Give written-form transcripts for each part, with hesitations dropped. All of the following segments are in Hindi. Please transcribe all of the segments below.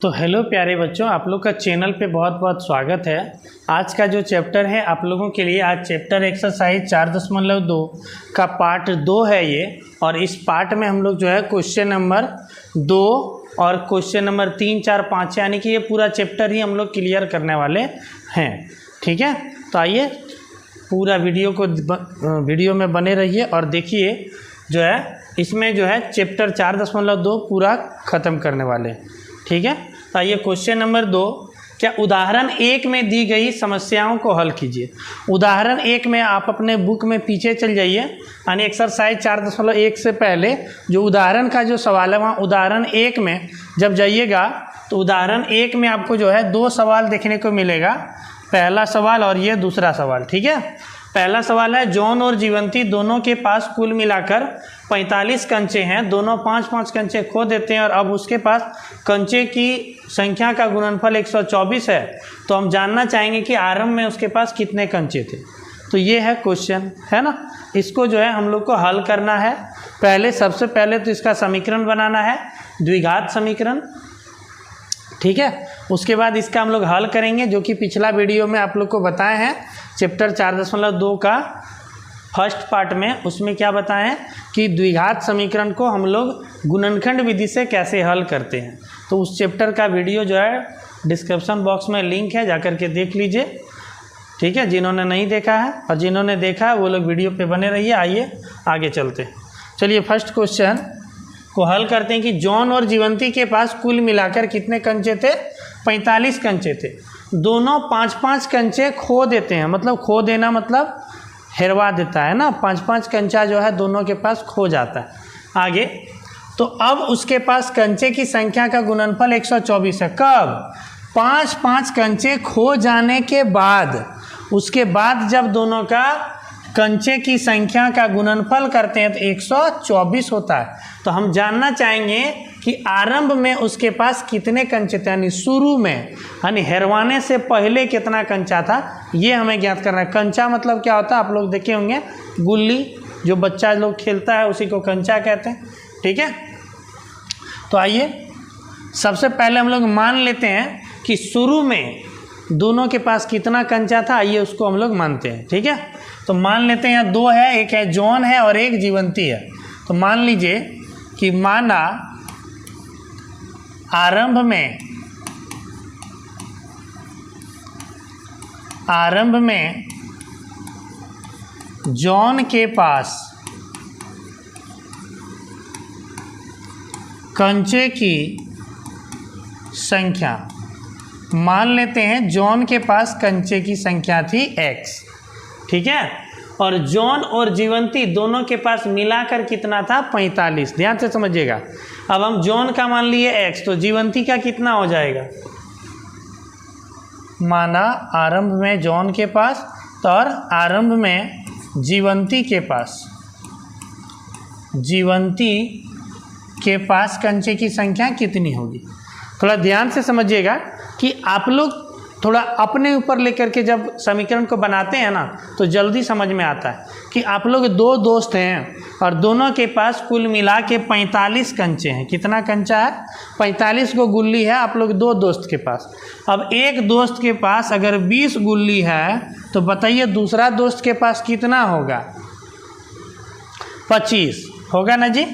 तो हेलो प्यारे बच्चों, आप लोग का चैनल पे बहुत बहुत स्वागत है। आज का जो चैप्टर है आप लोगों के लिए, आज चैप्टर एक्सरसाइज 4.2 का पार्ट 2 है ये। और इस पार्ट में हम लोग जो है क्वेश्चन नंबर 2 और क्वेश्चन नंबर 3, 4, 5 यानी कि ये पूरा चैप्टर ही हम लोग क्लियर करने वाले हैं। ठीक है, तो आइए पूरा वीडियो में बने रहिए और देखिए जो है इसमें जो है चैप्टर 4.2 पूरा ख़त्म करने वाले। ठीक है, तो आइए क्वेश्चन नंबर 2, क्या उदाहरण 1 में दी गई समस्याओं को हल कीजिए। उदाहरण 1 में आप अपने बुक में पीछे चल जाइए, यानी एक्सरसाइज 4.1 से पहले जो उदाहरण का जो सवाल है वहाँ उदाहरण 1 में जब जाइएगा तो उदाहरण 1 में आपको जो है 2 सवाल देखने को मिलेगा। पहला सवाल और ये दूसरा सवाल। ठीक है, पहला सवाल है जॉन और जीवंती दोनों के पास कुल मिलाकर 45 कंचे हैं। दोनों 5-5 कंचे खो देते हैं और अब उसके पास कंचे की संख्या का गुणनफल 124 है। तो हम जानना चाहेंगे कि आरंभ में उसके पास कितने कंचे थे। तो ये है क्वेश्चन, है ना। इसको जो है हम लोग को हल करना है। सबसे पहले तो इसका समीकरण बनाना है, द्विघात समीकरण। ठीक है, उसके बाद इसका हम लोग हल करेंगे, जो कि पिछला वीडियो में आप लोग को बताए हैं चैप्टर 4.2 का फर्स्ट पार्ट में। उसमें क्या बताएं हैं कि द्विघात समीकरण को हम लोग गुणनखंड विधि से कैसे हल करते हैं। तो उस चैप्टर का वीडियो जो है डिस्क्रिप्शन बॉक्स में लिंक है, जाकर के देख लीजिए। ठीक है, जिन्होंने नहीं देखा है और जिन्होंने देखा है वो लोग वीडियो पे बने रहिए। आइए आगे चलते हैं। चलिए फर्स्ट क्वेश्चन को हल करते हैं कि जॉन और जीवंती के पास कुल मिलाकर कितने कंचे थे। 45 कंचे थे। दोनों 5-5 कंचे खो देते हैं, मतलब खो देना मतलब हेरवा देता है ना। 5-5 कंचा जो है दोनों के पास खो जाता है। आगे तो अब उसके पास कंचे की संख्या का गुणनफल 124 है। कब? 5-5 कंचे खो जाने के बाद। उसके बाद जब दोनों का कंचे की संख्या का गुणनफल करते हैं तो 124 होता है। तो हम जानना चाहेंगे कि आरंभ में उसके पास कितने कंचे थे, यानी शुरू में, यानी हेरवाने से पहले कितना कंचा था, ये हमें ज्ञात करना है। कंचा मतलब क्या होता है, आप लोग देखे होंगे, गुल्ली जो बच्चा लोग खेलता है उसी को कंचा कहते हैं। ठीक है, तो आइए सबसे पहले हम लोग मान लेते हैं कि शुरू में दोनों के पास कितना कंचा था। आइए उसको हम लोग मानते हैं। ठीक है, तो मान लेते हैं यहाँ 2 है, एक है जॉन है और एक जीवंती है। तो मान लीजिए कि माना आरंभ में जॉन के पास कंचे की संख्या, मान लेते हैं जॉन के पास कंचे की संख्या थी x। ठीक है, और जॉन और जीवंती दोनों के पास मिलाकर कितना था, 45। ध्यान से समझिएगा। अब हम जॉन का मान लिए x, तो जीवंती का कितना हो जाएगा। माना आरंभ में जॉन के पास तो और आरंभ में जीवंती के पास कंचे की संख्या कितनी होगी। थोड़ा ध्यान से समझिएगा कि आप लोग थोड़ा अपने ऊपर लेकर के जब समीकरण को बनाते हैं ना तो जल्दी समझ में आता है कि आप लोग 2 दोस्त हैं और दोनों के पास कुल मिला के 45 कंचे हैं। कितना कंचा है, 45 को गुल्ली है आप लोग 2 दोस्त के पास। अब एक दोस्त के पास अगर 20 गुल्ली है तो बताइए दूसरा दोस्त के पास कितना होगा, 25 होगा ना जी।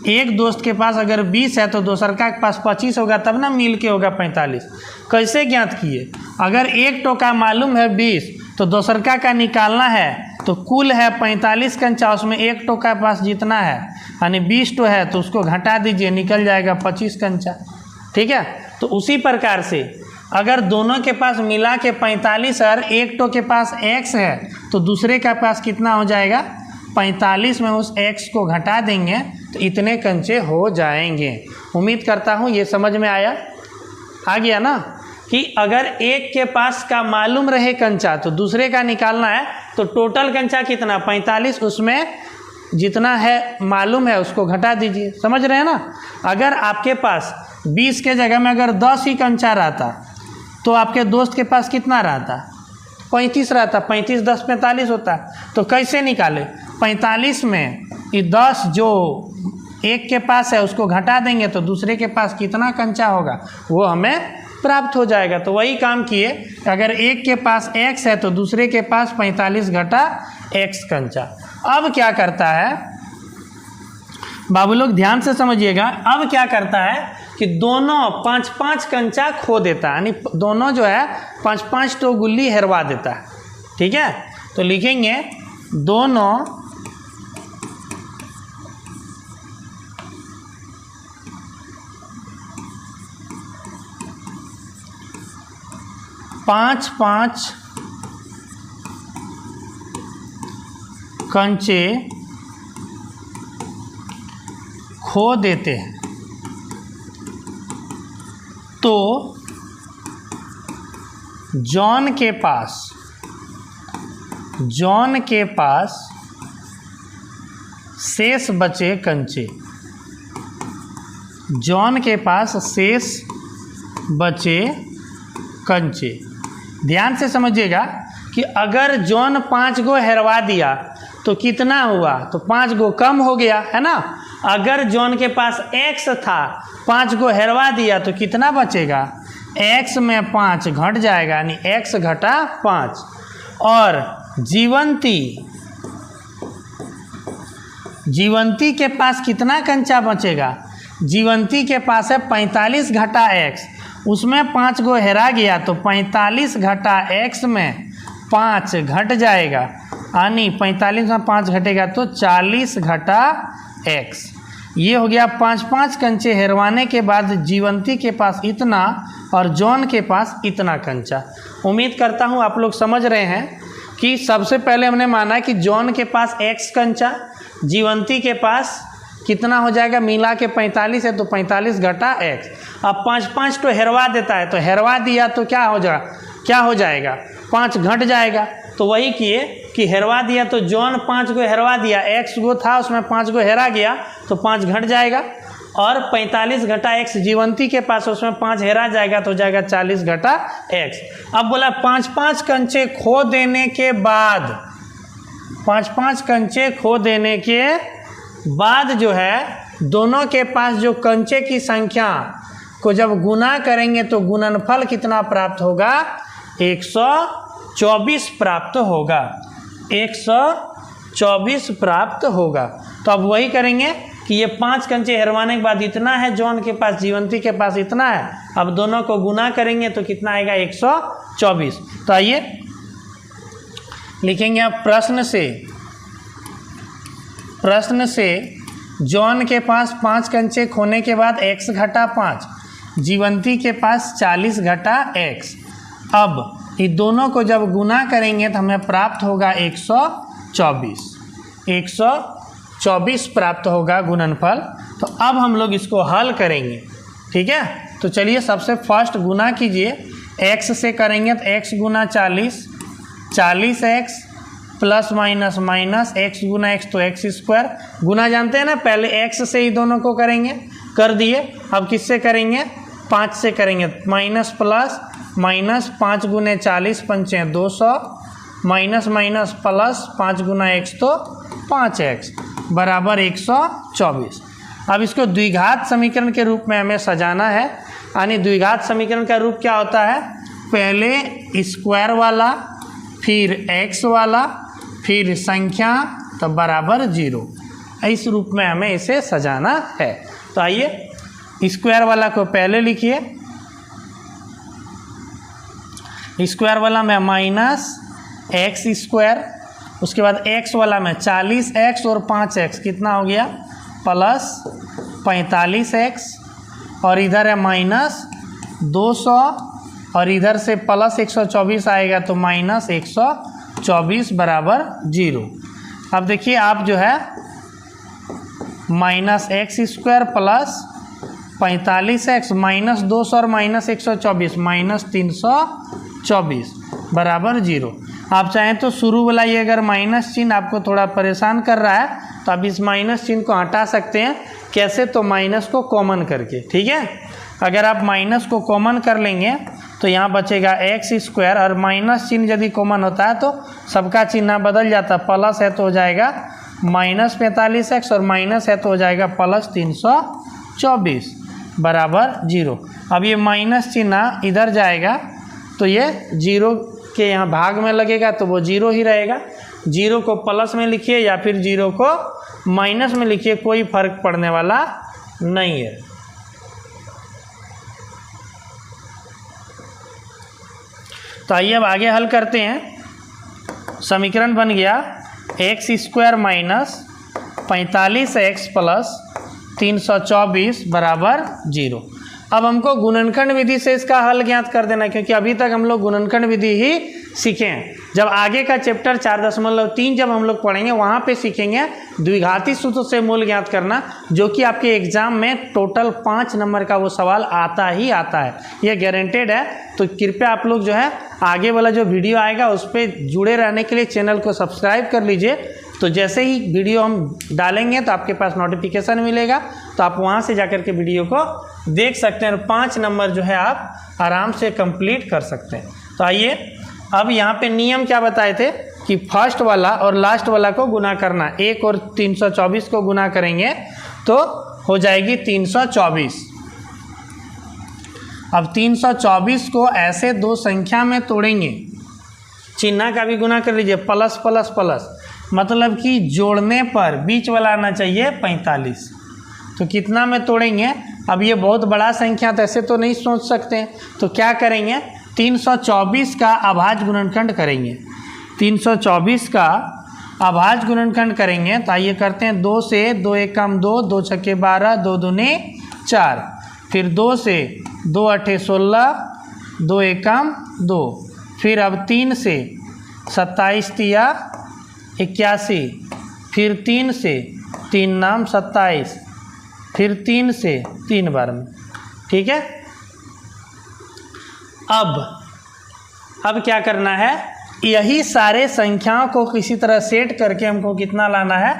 एक दोस्त के पास अगर 20 है तो दूसर का के पास 25 होगा, तब ना मिल के होगा 45। कैसे ज्ञात किए, अगर एक टोका मालूम है 20 तो दूसर का निकालना है, तो कुल है 45 कंचा, उसमें एक टोका पास जितना है यानी 20 टो है तो उसको घटा दीजिए, निकल जाएगा 25 कंचा। ठीक है, तो उसी प्रकार से अगर दोनों के पास मिला के 45 और एक टो के पास x है तो दूसरे के पास कितना हो जाएगा, 45 में उस x को घटा देंगे तो इतने कंचे हो जाएंगे। उम्मीद करता हूँ ये समझ में आ गया ना, कि अगर एक के पास का मालूम रहे कंचा तो दूसरे का निकालना है, तो टोटल कंचा कितना, 45, उसमें जितना है मालूम है उसको घटा दीजिए। समझ रहे हैं ना। अगर आपके पास 20 के जगह में अगर 10 ही कंचा रहता तो आपके दोस्त के पास कितना रहता, 35 रहता। 35 10 45 होता। तो कैसे निकाले, 45 में ये 10 जो एक के पास है उसको घटा देंगे तो दूसरे के पास कितना कंचा होगा वो हमें प्राप्त हो जाएगा। तो वही काम किए, अगर एक के पास x है तो दूसरे के पास 45 घटा x कंचा। अब क्या करता है बाबू लोग, ध्यान से समझिएगा। अब क्या करता है कि दोनों 5-5 कंचा खो देता है, यानी दोनों जो है 5-5 तो गुल्ली हेरवा देता है। ठीक है, तो लिखेंगे दोनों 5-5 कंचे खो देते हैं। तो जॉन के पास शेष बचे कंचे, जॉन के पास शेष बचे कंचे। ध्यान से समझिएगा कि अगर जॉन 5 गो हेरवा दिया तो कितना हुआ, तो 5 गो कम हो गया है ना। अगर जॉन के पास x था, 5 गो हेरवा दिया तो कितना बचेगा, x में 5 घट जाएगा, यानी x घटा 5। और जीवंती के पास कितना कंचा बचेगा, जीवंती के पास है 45 घटा x, उसमें 5 गो हेरा गया तो 45 घटा x में 5 घट जाएगा, यानी 45 में 5 घटेगा तो 40 घटा x। ये हो गया 5-5 कंचे हेरवाने के बाद जीवंती के पास इतना और जॉन के पास इतना कंचा। उम्मीद करता हूँ आप लोग समझ रहे हैं कि सबसे पहले हमने माना कि जॉन के पास x कंचा, जीवंती के पास कितना हो जाएगा, मिला के 45 है तो 45 घटा x। अब 5-5 तो हेरवा देता है, तो हेरवा दिया तो क्या हो जाएगा 5 घट जाएगा। तो वही किए कि हेरवा दिया तो जॉन 5 गो हेरवा दिया, x गो था उसमें 5 गो हेरा गया तो 5 घट जाएगा। और 45 घटा x जीवंती के पास, उसमें 5 हेरा जाएगा तो जाएगा 40 घटा x। अब बोला 5-5 कंचे खो देने के बाद, 5-5 कंचे खो देने के बाद जो है दोनों के पास जो कंचे की संख्या को जब गुना करेंगे तो गुणनफल कितना प्राप्त होगा, 124 प्राप्त होगा, 124 प्राप्त होगा। तो अब वही करेंगे कि ये 5 कंचे हेरवाने के बाद इतना है जॉन के पास, जीवंती के पास इतना है, अब दोनों को गुना करेंगे तो कितना आएगा, 124। तो आइए लिखेंगे अब प्रश्न से जॉन के पास 5 कंचे खोने के बाद x घटा 5, जीवंती के पास 40 घटा x। अब ये दोनों को जब गुना करेंगे तो हमें प्राप्त होगा 124, 124 प्राप्त होगा गुणनफल। तो अब हम लोग इसको हल करेंगे। ठीक है, तो चलिए सबसे फर्स्ट गुना कीजिए, x से करेंगे तो x गुना 40, 40x plus minus minus x गुना x तो x स्क्वायर। गुना जानते हैं ना, पहले x से ही दोनों को करेंगे, कर दिए। अब किससे करेंगे, 5 से करेंगे, माइनस प्लस माइनस 5 गुने 40 पंचे 200, माइनस माइनस प्लस 5 गुना x तो 5x बराबर 124। अब इसको द्विघात समीकरण के रूप में हमें सजाना है, यानी द्विघात समीकरण का रूप क्या होता है, पहले स्क्वायर वाला, फिर x वाला, फिर संख्या तो बराबर 0। इस रूप में हमें इसे सजाना है। तो आइए स्क्वायर वाला को पहले लिखिए, स्क्वायर वाला में माइनस एक्स स्क्वायर, उसके बाद x वाला में 40x और 5x कितना हो गया, प्लस 45x, और इधर है माइनस 200 और इधर से प्लस 124 आएगा तो माइनस 124 बराबर 0। अब देखिए आप जो है minus x square plus 45x minus 200 और माइनस 124 माइनस 324 बराबर 0। आप चाहें तो शुरू वाला ये अगर माइनस चिन्ह आपको थोड़ा परेशान कर रहा है तो आप इस माइनस चिन्ह को हटा सकते हैं। कैसे, तो माइनस को कॉमन करके। ठीक है, अगर आप माइनस को कॉमन कर लेंगे तो यहाँ बचेगा एक्स स्क्वायर, और माइनस चिन्ह यदि कॉमन होता है तो सबका चिन्ह बदल जाता है, प्लस है तो हो जाएगा -45x और माइनस है तो हो जाएगा +324 बराबर 0। अब ये माइनस चिन्ह इधर जाएगा तो ये 0 के यहाँ भाग में लगेगा तो वो 0 ही रहेगा। 0 को प्लस में लिखिए या फिर 0 को माइनस में लिखिए, कोई फर्क पड़ने वाला नहीं है। तो आइए अब आगे हल करते हैं। समीकरण बन गया x² माइनस 45x प्लस 324 बराबर 0। अब हमको गुणनखंड विधि से इसका हल ज्ञात कर देना है, क्योंकि अभी तक हम लोग गुणनखंड विधि ही सीखे हैं। जब आगे का चैप्टर 4.3 जब हम लोग पढ़ेंगे वहाँ पे सीखेंगे द्विघाती सूत्र से मूल ज्ञात करना, जो कि आपके एग्जाम में टोटल 5 नंबर का वो सवाल आता ही आता है, ये गारंटेड है। तो कृपया आप लोग जो है आगे वाला जो वीडियो आएगा उस पर जुड़े रहने के लिए चैनल को सब्सक्राइब कर लीजिए। तो जैसे ही वीडियो हम डालेंगे तो आपके पास नोटिफिकेशन मिलेगा, तो आप वहाँ से जाकर के वीडियो को देख सकते हैं और 5 नंबर जो है आप आराम से कंप्लीट कर सकते हैं। तो आइए अब यहाँ पे नियम क्या बताए थे कि फर्स्ट वाला और लास्ट वाला को गुना करना। 1 और 324 को गुना करेंगे तो हो जाएगी 324। अब 324 को ऐसे दो संख्या में तोड़ेंगे, चिन्ह का भी गुना कर लीजिए, प्लस प्लस प्लस, मतलब कि जोड़ने पर बीच वाला आना चाहिए 45। तो कितना में तोड़ेंगे? अब ये बहुत बड़ा संख्या तो ऐसे तो नहीं सोच सकते हैं, तो क्या करेंगे 324 का अभाज्य गुणनखंड करेंगे। 324 का अभाज्य गुणनखंड करेंगे तो आइए करते हैं। 2 से 2 1 कम 2, 2 छक्के 12, 2 दूनी 4, फिर 2 से 2 8 16, 2 1 कम 2, फिर अब 3 से 27 तिया 81, फिर 3 से 3 नाम 27, फिर 3 से 3 बार में, ठीक है। अब क्या करना है, यही सारे संख्याओं को किसी तरह सेट करके हमको कितना लाना है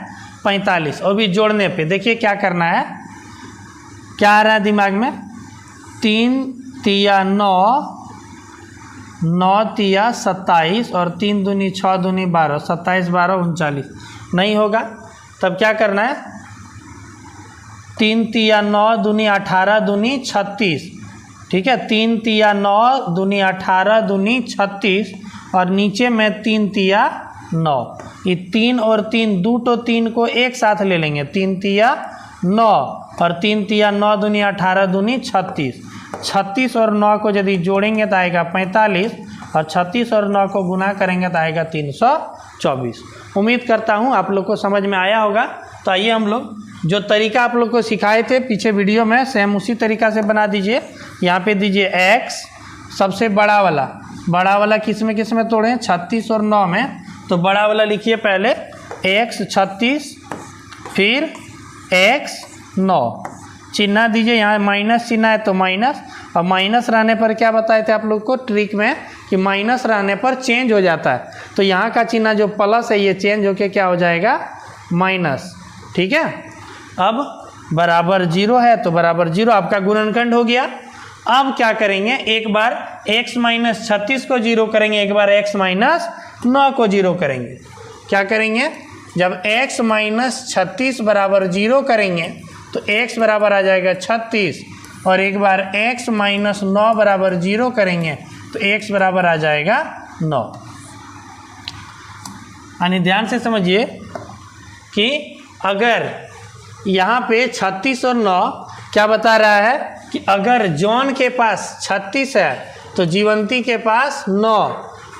45, और भी जोड़ने पे देखिए क्या करना है। क्या आ रहा है दिमाग में? 3 तिया 9, 9 तिया 27 और 3 दूनी 6 दूनी 12, 27 12 39 नहीं होगा। तब क्या करना है, 3 तिया 9 दूनी 18 दूनी 36, ठीक है। 3 तिया 9 दूनी 18 दूनी 36 और नीचे में 3 तिया 9। ये 3 और 3 दो तो 3 को एक साथ ले लेंगे, 3 तिया 9 और 3 तिया 9 दूनी 18 दूनी 36। 36 और 9 को यदि जोड़ेंगे तो आएगा 45 और 36 और 9 को गुना करेंगे तो आएगा 324। उम्मीद करता हूँ आप लोग को समझ में आया होगा। तो आइए हम लोग जो तरीका आप लोग को सिखाए थे पीछे वीडियो में, सेम उसी तरीका से बना दीजिए। यहाँ पे दीजिए x, सबसे बड़ा वाला किस में तोड़ें? 36 और 9 में। तो बड़ा वाला लिखिए पहले x 36, फिर x 9, चिन्ह दीजिए। यहाँ माइनस चिन्ह है तो माइनस, और माइनस रहने पर क्या बताए थे आप लोग को ट्रिक में कि माइनस रहने पर चेंज हो जाता है। तो यहाँ का चिन्ह जो प्लस है ये चेंज होके क्या हो जाएगा माइनस, ठीक है। अब बराबर 0 है तो बराबर 0 आपका गुणनखंड हो गया। अब क्या करेंगे, एक बार x माइनस 36 को 0 करेंगे, एक बार x माइनस 9 को 0 करेंगे। क्या करेंगे, जब x माइनस 36 बराबर 0 करेंगे तो x बराबर आ जाएगा 36, और एक बार x माइनस 9 बराबर 0 करेंगे तो x बराबर आ जाएगा 9। यानी ध्यान से समझिए कि अगर यहाँ पे 36 और 9 क्या बता रहा है कि अगर जॉन के पास 36 है तो जीवंती के पास 9,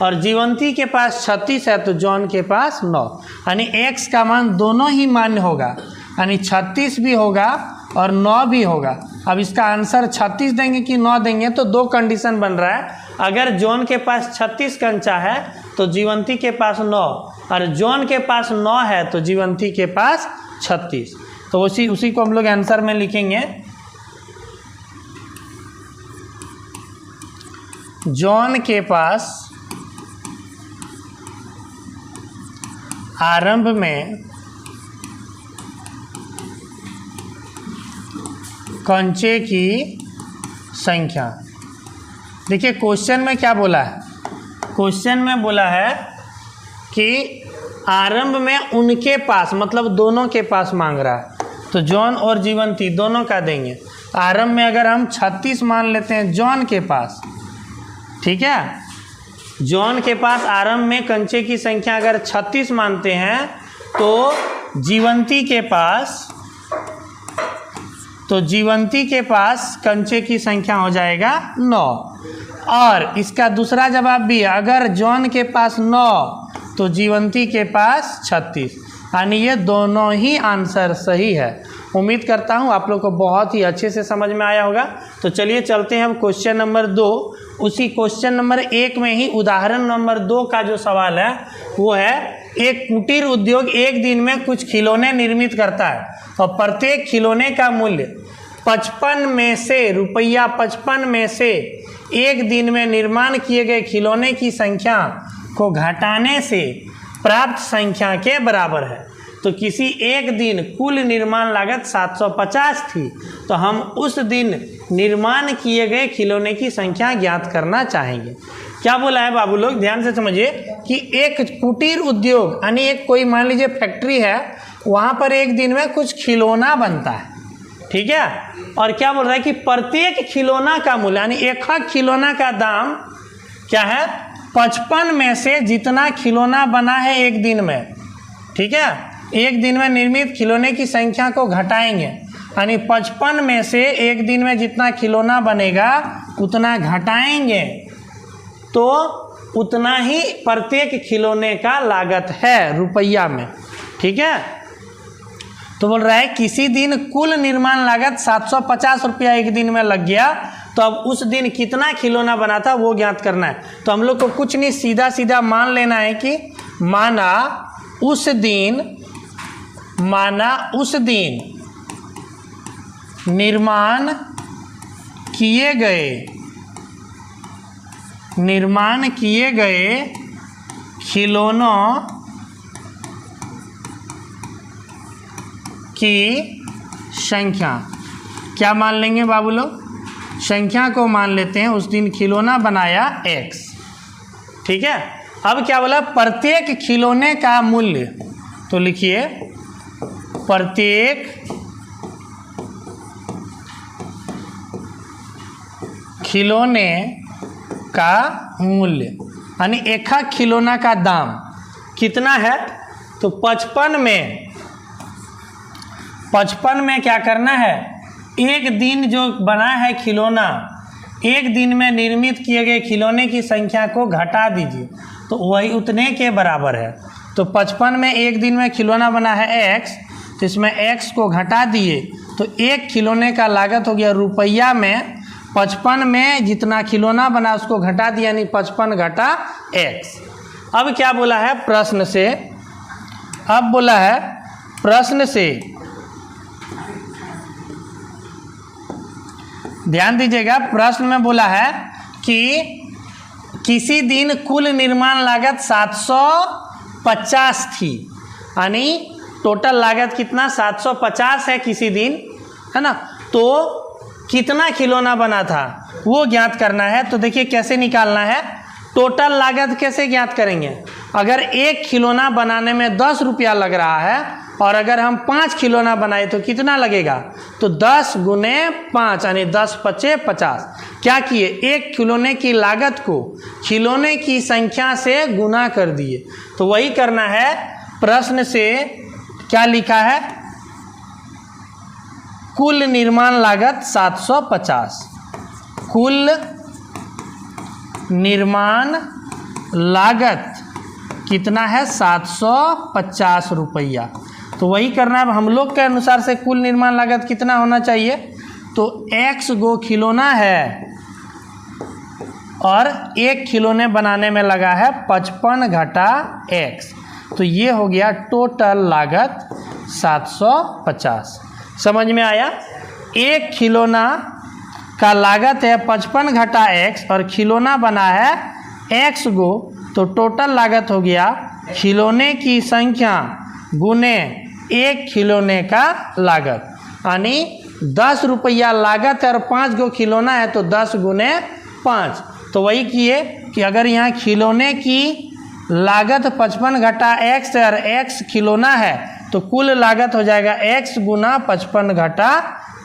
और जीवंती के पास 36 है तो जॉन के पास 9, यानी x का मान दोनों ही मान्य होगा, यानी 36 भी होगा और 9 भी होगा। अब इसका आंसर 36 देंगे कि 9 देंगे तो दो कंडीशन बन रहा है। अगर जॉन के पास 36 कंचा है तो जीवंती के पास 9, और जॉन के पास 9 है तो जीवंती के पास 36। तो उसी को हम लोग आंसर में लिखेंगे। जॉन के पास आरंभ में कंचे की संख्या। देखिए क्वेश्चन में क्या बोला है, क्वेश्चन में बोला है कि आरंभ में उनके पास मतलब दोनों के पास मांग रहा है, तो जॉन और जीवंती दोनों का देंगे। आरंभ में अगर हम 36 मान लेते हैं जॉन के पास, ठीक है, जॉन के पास आरंभ में कंचे की संख्या अगर 36 मानते हैं तो जीवंती के पास कंचे की संख्या हो जाएगा 9। और इसका दूसरा जवाब भी है, अगर जॉन के पास 9 तो जीवंती के पास 36, यानी ये दोनों ही आंसर सही है। उम्मीद करता हूँ आप लोग को बहुत ही अच्छे से समझ में आया होगा। तो चलिए चलते हैं हम क्वेश्चन नंबर 2। उसी क्वेश्चन नंबर 1 में ही उदाहरण नंबर 2 का जो सवाल है वो है, एक कुटीर उद्योग एक दिन में कुछ खिलौने निर्मित करता है और प्रत्येक खिलौने का मूल्य 55 में से एक दिन में निर्माण किए गए खिलौने की संख्या को घटाने से प्राप्त संख्या के बराबर है। तो किसी एक दिन कुल निर्माण लागत 750 थी, तो हम उस दिन निर्माण किए गए खिलौने की संख्या ज्ञात करना चाहेंगे। क्या बोला है बाबू लोग, ध्यान से समझिए कि एक कुटीर उद्योग यानी एक कोई मान लीजिए फैक्ट्री है, वहाँ पर एक दिन में कुछ खिलौना बनता है, ठीक है। और क्या बोल रहा है कि प्रत्येक खिलौना का मूल्य यानी एक खिलौना का दाम क्या है, 55 में से जितना खिलौना बना है एक दिन में, ठीक है, एक दिन में निर्मित खिलौने की संख्या को घटाएंगे, यानी 55 में से एक दिन में जितना खिलौना बनेगा उतना घटाएंगे तो उतना ही प्रत्येक खिलौने का लागत है रुपया में, ठीक है। तो बोल रहा है किसी दिन कुल निर्माण लागत 750 रुपया एक दिन में लग गया, तो अब उस दिन कितना खिलौना बना था वो ज्ञात करना है। तो हम लोग को कुछ नहीं, सीधा सीधा मान लेना है कि माना उस दिन निर्माण किए गए खिलौनों की संख्या, क्या मान लेंगे बाबू लोग, संख्या को मान लेते हैं, उस दिन खिलौना बनाया x, ठीक है। अब क्या बोला, प्रत्येक खिलौने का मूल्य, तो लिखिए प्रत्येक खिलौने का मूल्य यानी एक खिलौना का दाम कितना है, तो 55 में क्या करना है, एक दिन जो बना है खिलौना, एक दिन में निर्मित किए गए खिलौने की संख्या को घटा दीजिए, तो वही उतने के बराबर है। तो 55 में एक दिन में खिलौना बना है x, तो इसमें x को घटा दिए तो एक खिलौने का लागत हो गया रुपया में, 55 में जितना खिलौना बना उसको घटा दिया, यानी 55 घटा x। अब क्या बोला है प्रश्न से, अब बोला है प्रश्न से, ध्यान दीजिएगा, प्रश्न में बोला है कि किसी दिन कुल निर्माण लागत 750 थी, यानी टोटल लागत कितना 750 है किसी दिन, है ना। तो कितना खिलौना बना था वो ज्ञात करना है। तो देखिए कैसे निकालना है, टोटल लागत कैसे ज्ञात करेंगे, अगर एक खिलौना बनाने में 10 रुपया लग रहा है और अगर हम 5 खिलौना बनाए तो कितना लगेगा, तो 10 गुने 5 यानी 10 पचे 50। क्या किए, एक खिलौने की लागत को खिलौने की संख्या से गुना कर दिए। तो वही करना है, प्रश्न से क्या लिखा है, कुल निर्माण लागत 750, कुल निर्माण लागत कितना है 750 रुपया। तो वही करना है, हम लोग के अनुसार से कुल निर्माण लागत कितना होना चाहिए, तो x गो खिलौना है और एक खिलौने बनाने में लगा है 55 घटा x, तो ये हो गया टोटल लागत 750। समझ में आया, एक खिलौना का लागत है 55 घटा x और खिलौना बना है x गो, तो टोटल लागत हो गया खिलौने की संख्या गुने एक खिलौने का लागत, यानी 10 रुपया लागत है और 5 गो खिलौना है तो 10 गुने 5। तो वही किए कि अगर यहाँ खिलौने की लागत 55 घटा x और x खिलौना है तो कुल लागत हो जाएगा x गुना 55 घटा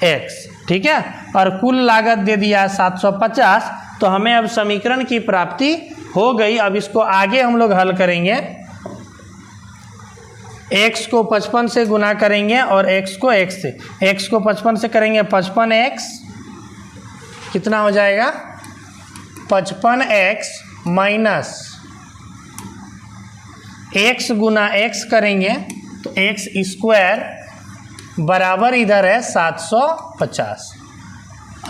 x, ठीक है। और कुल लागत दे दिया 750, तो हमें अब समीकरण की प्राप्ति हो गई। अब इसको आगे हम लोग हल करेंगे, x को 55 से गुना करेंगे और x को x से, x को 55 से करेंगे 55x, कितना हो जाएगा 55x माइनस x गुना x करेंगे तो x स्क्वायर बराबर इधर है 750।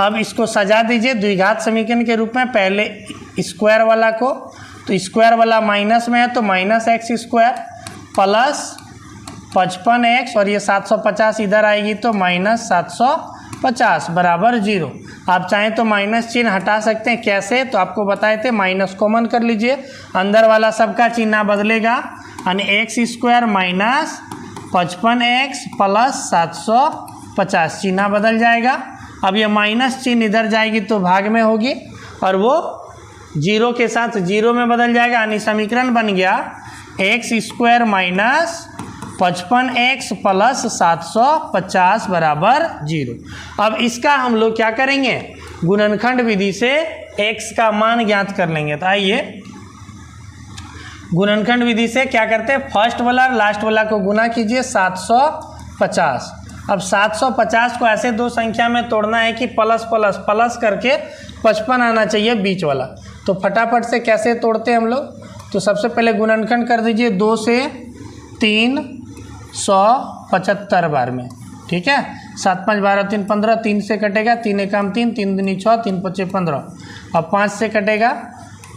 अब इसको सजा दीजिए द्विघात समीकरण के रूप में, पहले स्क्वायर वाला को, तो स्क्वायर वाला माइनस में है तो minus x square plus 55x और ये 750 इधर आएगी तो माइनस 750 बराबर 0। आप चाहें तो माइनस चिन्ह हटा सकते हैं, कैसे तो आपको बताए थे, माइनस कॉमन कर लीजिए, अंदर वाला सबका चिन्ह बदलेगा, यानी x square minus 55x plus 750 चिन्ह बदल जाएगा। अब ये माइनस चिन्ह इधर जाएगी तो भाग में होगी और वो जीरो के साथ जीरो में बदल जाएगा, यानी समीकरण बन गया x square minus 55x plus 750 बराबर 0। अब इसका हम लोग क्या करेंगे, गुणनखंड विधि से x का मान ज्ञात कर लेंगे। तो आइए गुणनखंड विधि से क्या करते हैं, फर्स्ट वाला लास्ट वाला को गुना कीजिए 750। अब 750 को ऐसे दो संख्या में तोड़ना है कि प्लस प्लस प्लस करके 55 आना चाहिए बीच वाला। तो फटाफट से कैसे तोड़ते हैं हम लोग, तो सबसे पहले गुणनखंड कर दीजिए 2 से 375 बार में, ठीक है। 7 5 12 3 15, 3 से कटेगा 3 एकम 3, 3 दूनी 6, 3 5 15। अब 5 से कटेगा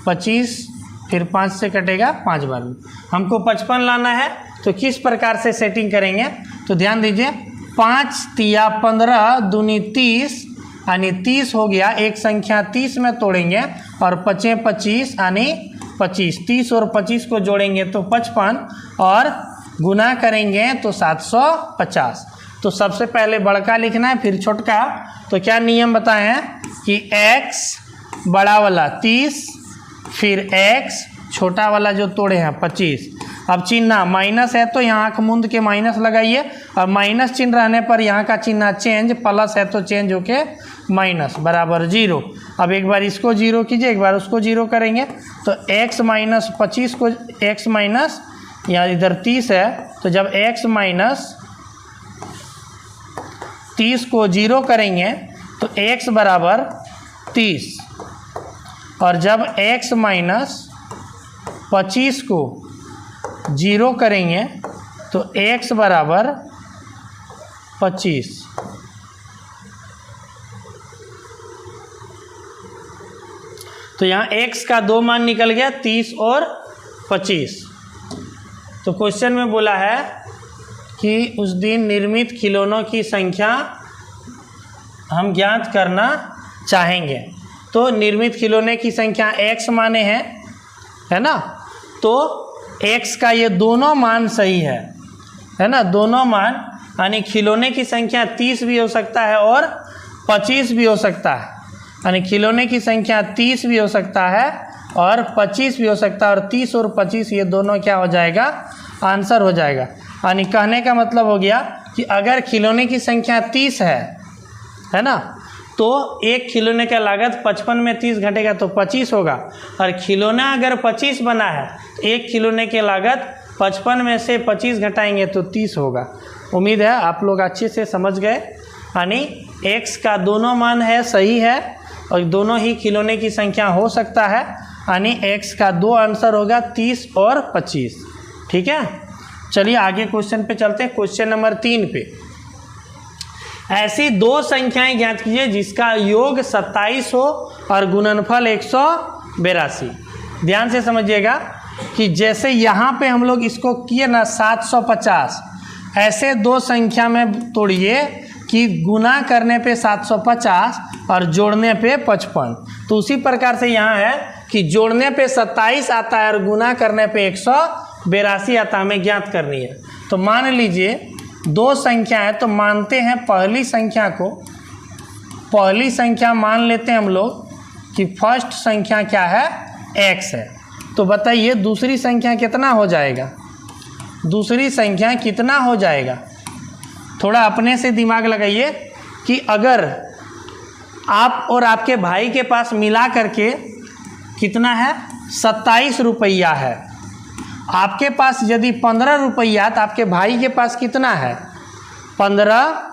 25, फिर 5 से कटेगा 5 बार में। हमको 55 लाना है तो किस प्रकार से सेटिंग करेंगे, तो ध्यान दीजिए 5 तिया 15 दूनी 30, यानी 30 हो गया, एक संख्या 30 में तोड़ेंगे और 5 25 यानी 25, 30 और 25 को जोड़ेंगे तो 55 और गुना करेंगे तो 750। तो सबसे पहले बड़का लिखना है फिर छोटका। तो क्या नियम बताए हैं कि x बड़ा वाला 30, फिर x छोटा वाला जो तोड़े हैं 25। अब चिन्ह माइनस है तो यहाँ आँख मूंद के माइनस लगाइए, और माइनस चिन्ह रहने पर यहाँ का चिन्ह चेंज, प्लस है तो चेंज होके माइनस बराबर 0। अब एक बार इसको 0 कीजिए, एक बार उसको 0 करेंगे तो x माइनस 25 को x माइनस, यहाँ इधर 30 है तो जब x माइनस 30 को 0 करेंगे तो x बराबर 30, और जब x माइनस 25 को 0 करेंगे तो x बराबर 25। तो यहाँ x का दो मान निकल गया 30 और 25। तो क्वेश्चन में बोला है कि उस दिन निर्मित खिलौनों की संख्या हम ज्ञात करना चाहेंगे। तो निर्मित खिलौने की संख्या x माने हैं, है ना, तो x का ये दोनों मान सही है ना, दोनों मान, यानी खिलौने की संख्या 30 भी हो सकता है और 25 भी हो सकता है, यानी खिलौने की संख्या 30 भी हो सकता है और 25 भी हो सकता है, और 30 और 25 ये दोनों क्या हो जाएगा, आंसर हो जाएगा। यानी कहने का मतलब हो गया कि अगर खिलौने की संख्या 30 है ना, तो एक खिलौने का लागत 55 में 30 घटेगा तो 25 होगा, और खिलौना अगर 25 बना है तो एक खिलौने की लागत 55 में से 25 घटाएंगे तो 30 होगा। उम्मीद है आप लोग अच्छे से समझ गए। यानी x का दोनों मान है सही है और दोनों ही खिलौने की संख्या हो सकता है, यानी x का दो आंसर होगा 30 और 25, ठीक है। चलिए आगे क्वेश्चन पे चलते हैं। क्वेश्चन नंबर 3 पे, ऐसी दो संख्याएं ज्ञात कीजिए जिसका योग 27 हो और गुणनफल 182। ध्यान से समझिएगा कि जैसे यहाँ पे हम लोग इसको किए ना 750, ऐसे दो संख्या में तोड़िए कि गुना करने पे 750 और जोड़ने पे 55। तो उसी प्रकार से यहाँ है कि जोड़ने पे 27 आता है और गुना करने पे 182 आता है, हमें ज्ञात करनी है। तो मान लीजिए दो संख्या है, तो मानते हैं पहली संख्या को, पहली संख्या मान लेते हैं हम लोग कि फर्स्ट संख्या क्या है, x है। तो बताइए दूसरी संख्या कितना हो जाएगा, दूसरी संख्या कितना हो जाएगा। थोड़ा अपने से दिमाग लगाइए कि अगर आप और आपके भाई के पास मिला करके कितना है 27 रुपया है, आपके पास यदि 15 रुपया तो आपके भाई के पास कितना है 15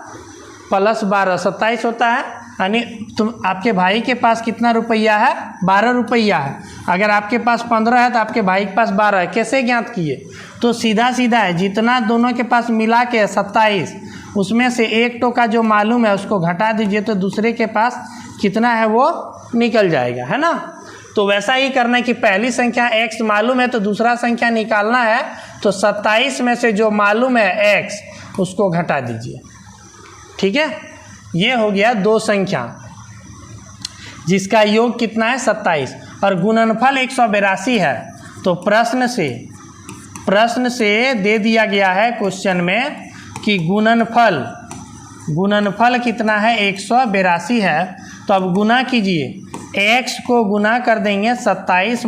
+ 12 27 होता है, यानी तुम आपके भाई के पास कितना रुपया है 12 रुपया है। अगर आपके पास 15 है तो आपके भाई के पास 12 है। कैसे ज्ञात किए, तो सीधा सीधा है, जितना दोनों के पास मिला के 27 उसमें से एक टो का जो मालूम है उसको घटा दीजिए तो दूसरे के पास कितना है वो निकल जाएगा, है ना। तो वैसा ही करना है कि पहली संख्या x मालूम है तो दूसरा संख्या निकालना है, तो 27 में से जो मालूम है x उसको घटा दीजिए। ठीक है, ये हो गया दो संख्या जिसका योग कितना है 27 और गुणनफल 182 है। तो प्रश्न से दे दिया गया है क्वेश्चन में कि गुणनफल कितना है 182 है। तो अब गुना कीजिए, x को गुना कर देंगे 27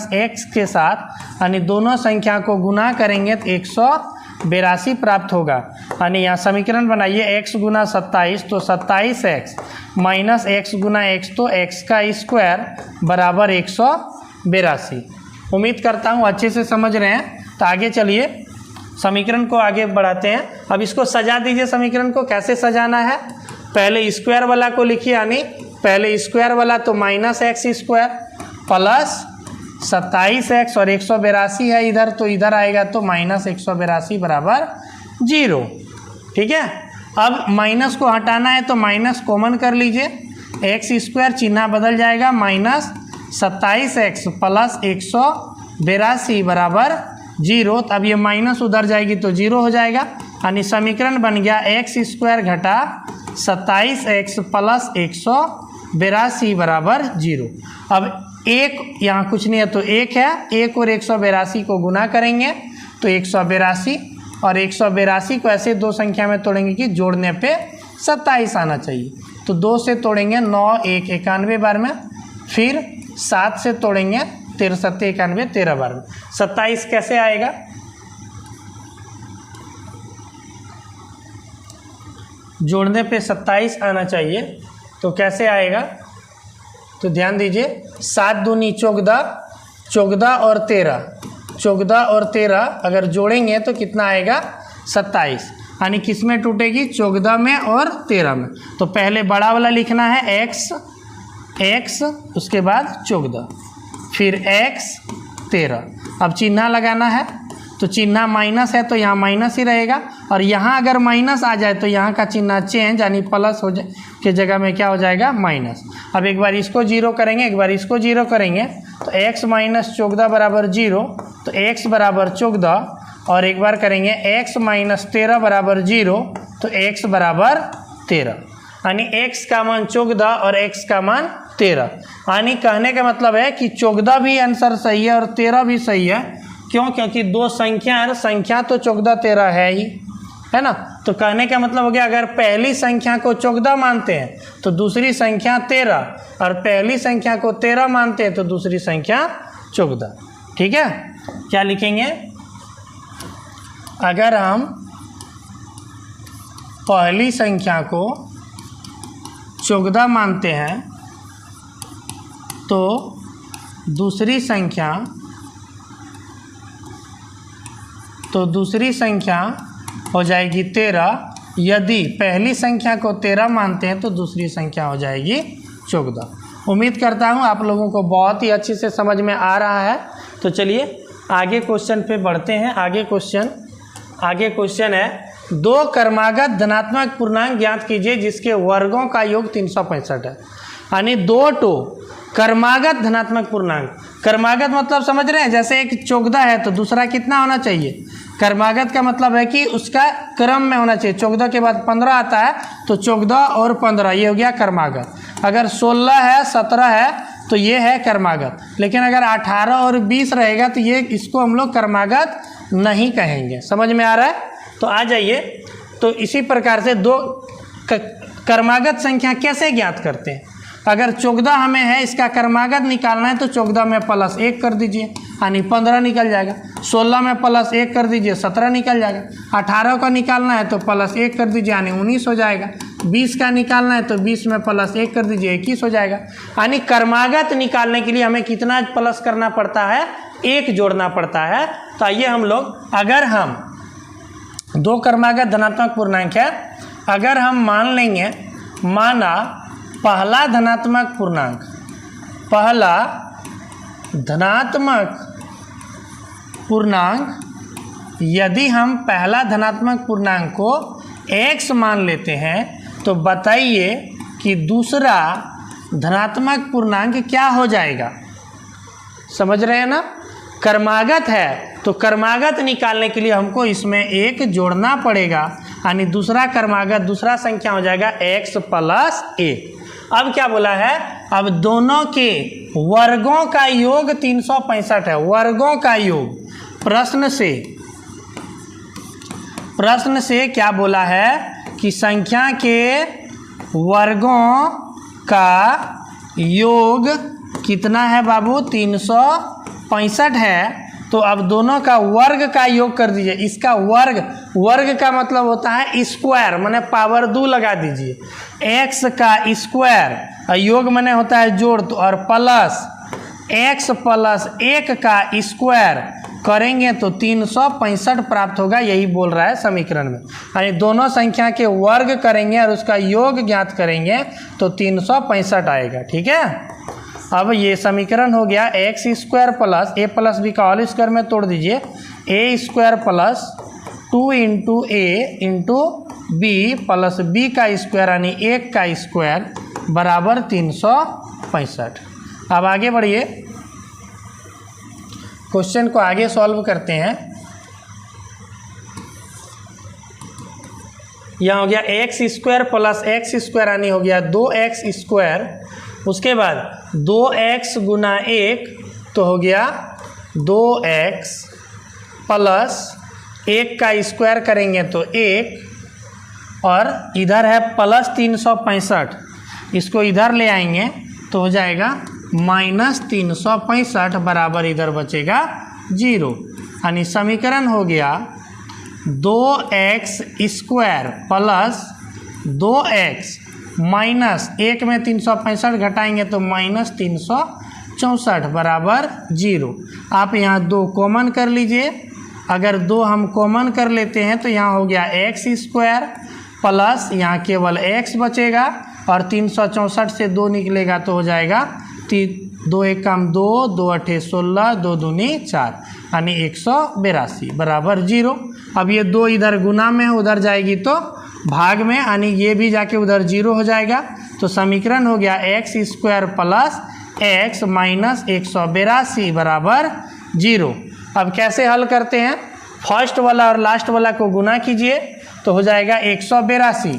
- x के साथ, यानी दोनों संख्या को गुना करेंगे तो 182 प्राप्त होगा। यानी यहाँ समीकरण बनाइए x गुना 27 तो 27x - x गुना x तो x का स्क्वायर बराबर 182। उम्मीद करता हूँ अच्छे से समझ रहे हैं। तो आगे चलिए समीकरण को आगे बढ़ाते हैं। अब इसको सजा दीजिए, समीकरण को कैसे सजाना है, पहले स्क्वायर वाला को लिखिए, यानी पहले स्क्वायर वाला तो -x² प्लस 27x और 182 है इधर, तो इधर आएगा तो -182 बराबर 0। ठीक है, अब माइनस को हटाना है तो माइनस कॉमन कर लीजिए, x² चिन्ह बदल जाएगा, -27x प्लस 182 बराबर 0। अब ये माइनस उधर जाएगी तो 0 हो जाएगा, यानी समीकरण बन गया x² घटा 27x प्लस 182 बराबर 0। अब एक यहाँ कुछ नहीं है तो एक है, एक और 182 को गुना करेंगे तो 182 और 182 को ऐसे दो संख्या में तोड़ेंगे कि जोड़ने पे 27 आना चाहिए। तो 2 से तोड़ेंगे 9 1 91 बार में, फिर 7 से तोड़ेंगे 13 7 91 13 बार में। 27 कैसे आएगा, जोड़ने पे 27 आना चाहिए, तो कैसे आएगा, तो ध्यान दीजिए 7 दूनी 14, 14 और 13, 14 और 13 अगर जोड़ेंगे तो कितना आएगा 27, यानी किस में टूटेगी 14 में और 13 में। तो पहले बड़ा वाला लिखना है x, उसके बाद 14, फिर x 13। अब चिन्ह लगाना है, तो चिन्ह माइनस है तो यहाँ माइनस ही रहेगा, और यहाँ अगर माइनस आ जाए तो यहाँ का चिन्ह चेंज, यानी प्लस हो जाए के जगह में क्या हो जाएगा माइनस। अब एक बार इसको 0 करेंगे, एक बार इसको 0 करेंगे, तो x - 14 बराबर 0, तो x बराबर 14, और एक बार करेंगे x - 13 बराबर 0, तो x बराबर 13, यानी x का मान 14 और x का मान 13। यानी कहने का मतलब है कि 14 भी आंसर सही है और 13 भी सही है। क्यों, क्योंकि दो संख्या है, संख्या तो 14 13 है ही, है ना। तो कहने का मतलब हो गया अगर पहली संख्या को 14 मानते हैं तो दूसरी संख्या 13, और पहली संख्या को 13 मानते हैं तो दूसरी संख्या 14। ठीक है, क्या लिखेंगे, अगर हम पहली संख्या को 14 मानते हैं तो दूसरी संख्या हो जाएगी 13। यदि पहली संख्या को 13 मानते हैं तो दूसरी संख्या हो जाएगी 14। उम्मीद करता हूँ आप लोगों को बहुत ही अच्छे से समझ में आ रहा है। तो चलिए आगे क्वेश्चन पे बढ़ते हैं। आगे क्वेश्चन है, दो क्रमागत धनात्मक पूर्णांक ज्ञात कीजिए जिसके वर्गों का योग 365 है। यानी दो टो क्रमागत धनात्मक पूर्णांक, क्रमागत मतलब समझ रहे हैं, जैसे एक 14 है तो दूसरा कितना होना चाहिए, क्रमागत का मतलब है कि उसका क्रम में होना चाहिए। 14 के बाद 15 आता है तो 14 और 15 ये हो गया क्रमागत। अगर 16 है 17 है तो ये है क्रमागत। लेकिन अगर 18 और 20 रहेगा तो ये इसको हम लोग क्रमागत नहीं कहेंगे। समझ में आ रहा है? तो आ जाइए। तो इसी प्रकार से दो क्रमागत संख्या कैसे ज्ञात करते हैं। अगर 14 हमें है, इसका क्रमागत निकालना है तो 14 में +1 कर दीजिए यानी 15 निकल जाएगा। 16 में +1 कर दीजिए 17 निकल जाएगा। 18 का निकालना है तो +1 कर दीजिए यानी 19 हो जाएगा। 20 का निकालना है तो 20 में +1 कर दीजिए 21 हो जाएगा। यानी क्रमागत निकालने के लिए हमें कितना प्लस करना पड़ता है, 1 जोड़ना पड़ता है। तो आइए हम लोग, अगर हम 2 क्रमागत धनात्मक पूर्णांक है, अगर हम मान लेंगे, माना पहला धनात्मक पूर्णांक, पहला धनात्मक पूर्णांक, यदि हम पहला धनात्मक पूर्णांक को x मान लेते हैं तो बताइए कि दूसरा धनात्मक पूर्णांक क्या हो जाएगा। समझ रहे हैं ना, क्रमागत है तो क्रमागत निकालने के लिए हमको इसमें 1 जोड़ना पड़ेगा यानी दूसरा क्रमागत, दूसरा संख्या हो जाएगा x + 1। अब क्या बोला है, अब दोनों के वर्गों का योग 365 है, वर्गों का योग। प्रश्न से क्या बोला है कि संख्या के वर्गों का योग कितना है बाबू, 365 है। तो अब दोनों का वर्ग का योग कर दीजिए। इसका वर्ग का मतलब होता है स्क्वायर, माने पावर 2 लगा दीजिए। x का स्क्वायर, योग माने होता है जोड़, तो और प्लस x + 1 का स्क्वायर करेंगे तो 365 प्राप्त होगा। यही बोल रहा है समीकरण में, यानी दोनों संख्या के वर्ग करेंगे और उसका योग ज्ञात करेंगे तो 365 आएगा। ठीक है, अब ये समीकरण हो गया x² + a + b का होल स्क्वायर में तोड़ दीजिए, a² + 2 × a × b + b का स्क्वायर यानी 1 का स्क्वायर बराबर 365। अब आगे बढ़िए, क्वेश्चन को आगे सॉल्व करते हैं। यहाँ हो गया x² + x² यानी हो गया 2x²। उसके बाद 2x × 1 तो हो गया 2x प्लस 1 का स्क्वायर करेंगे तो 1, और इधर है +365, इसको इधर ले आएंगे तो हो जाएगा -365 बराबर इधर बचेगा 0। यानी समीकरण हो गया 2x² प्लस 2x माइनस 1 में 365 घटाएंगे तो -364 बराबर 0। आप यहाँ 2 कॉमन कर लीजिए। अगर 2 हम कॉमन कर लेते हैं तो यहाँ हो गया x² प्लस यहाँ केवल x बचेगा, और 364 से 2 निकलेगा तो हो जाएगा 2 × 1 = 2, 2 × 8 = 16, 2 × 2 = 4 यानी 182 बराबर 0। अब ये 2 इधर गुना में उधर जाएगी तो भाग में, यानी ये भी जाके उधर 0 हो जाएगा। तो समीकरण हो गया x² प्लस x माइनस 182 बराबर 0। अब कैसे हल करते हैं, फर्स्ट वाला और लास्ट वाला को गुना कीजिए तो हो जाएगा 182।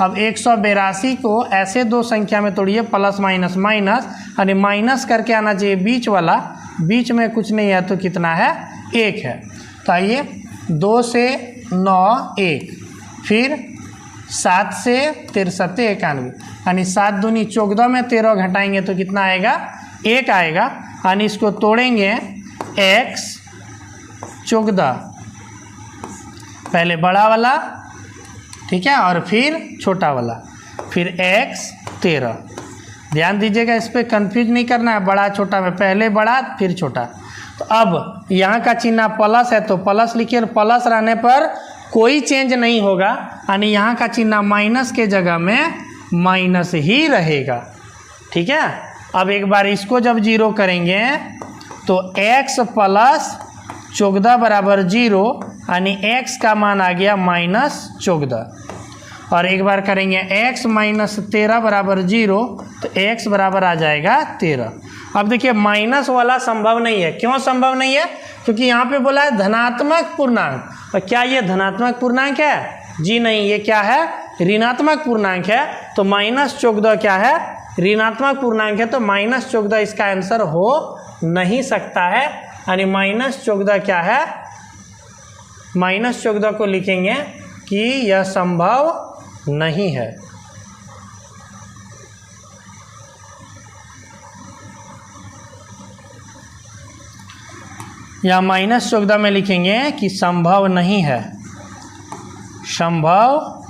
अब 182 को ऐसे 2 संख्या में तोड़िए, प्लस माइनस माइनस, यानी माइनस करके आना चाहिए बीच वाला, बीच में कुछ नहीं है तो कितना है, 1 है। तो आइए 2 से 9 1, फिर 7 से 63 91, यानी 7 दूनी 14 में 13 घटाएंगे तो कितना आएगा, 1 आएगा। यानी इसको तोड़ेंगे x 14, पहले बड़ा वाला, ठीक है, और फिर छोटा वाला, फिर x 13। ध्यान दीजिएगा, इस पर कंफ्यूज नहीं करना है, बड़ा छोटा में पहले बड़ा फिर छोटा। तो अब यहाँ का चिन्ह प्लस है तो प्लस लिखिए, और प्लस रहने पर कोई चेंज नहीं होगा, यानी यहाँ का चिन्ह माइनस के जगह में माइनस ही रहेगा। ठीक है, अब एक बार इसको जब 0 करेंगे तो x प्लस 14 बराबर 0, यानी x का मान आ गया -14। और एक बार करेंगे x माइनस 13 बराबर 0, तो x बराबर आ जाएगा 13। अब देखिए माइनस वाला संभव नहीं है। क्यों संभव नहीं है? क्योंकि यहाँ पे बोला है धनात्मक पूर्णांक। और क्या ये धनात्मक पूर्णांक है? जी नहीं, ये क्या है? ऋणात्मक पूर्णांक है। तो -14 क्या है? ऋणात्मक पूर्णांक है। तो -14 इसका आंसर हो नहीं सकता है। यानी -14 क्या है? -14 को लिखेंगे कि यह संभव नहीं है। या -14 में लिखेंगे कि संभव नहीं है, संभव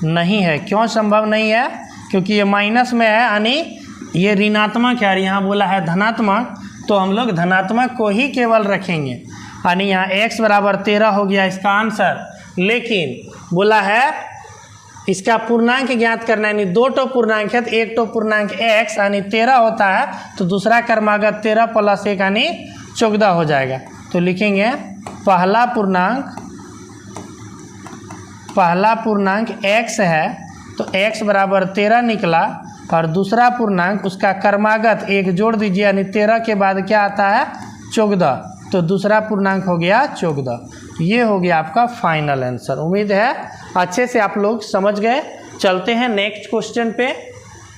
नहीं है। क्यों संभव नहीं है? क्योंकि ये माइनस में है, यानी ये ऋणात्मक है और यहाँ बोला है धनात्मक, तो हम लोग धनात्मक को ही केवल रखेंगे, यानी यहाँ x बराबर 13 हो गया इसका आंसर। लेकिन बोला है इसका पूर्णांक ज्ञात करना है, यानी 2 टो पूर्णांक है तो 1 टो पूर्णांक x यानी 13 होता है, तो दूसरा क्रमागत 13 + 1 यानी 14 हो जाएगा। तो लिखेंगे पहला पूर्णांक x है, तो x बराबर 13 निकला, और दूसरा पूर्णांक उसका क्रमागत 1 जोड़ दीजिए, यानी 13 के बाद क्या आता है 14, तो दूसरा पूर्णांक हो गया 14। ये हो गया आपका फाइनल आंसर। उम्मीद है अच्छे से आप लोग समझ गए। चलते हैं नेक्स्ट क्वेश्चन पे,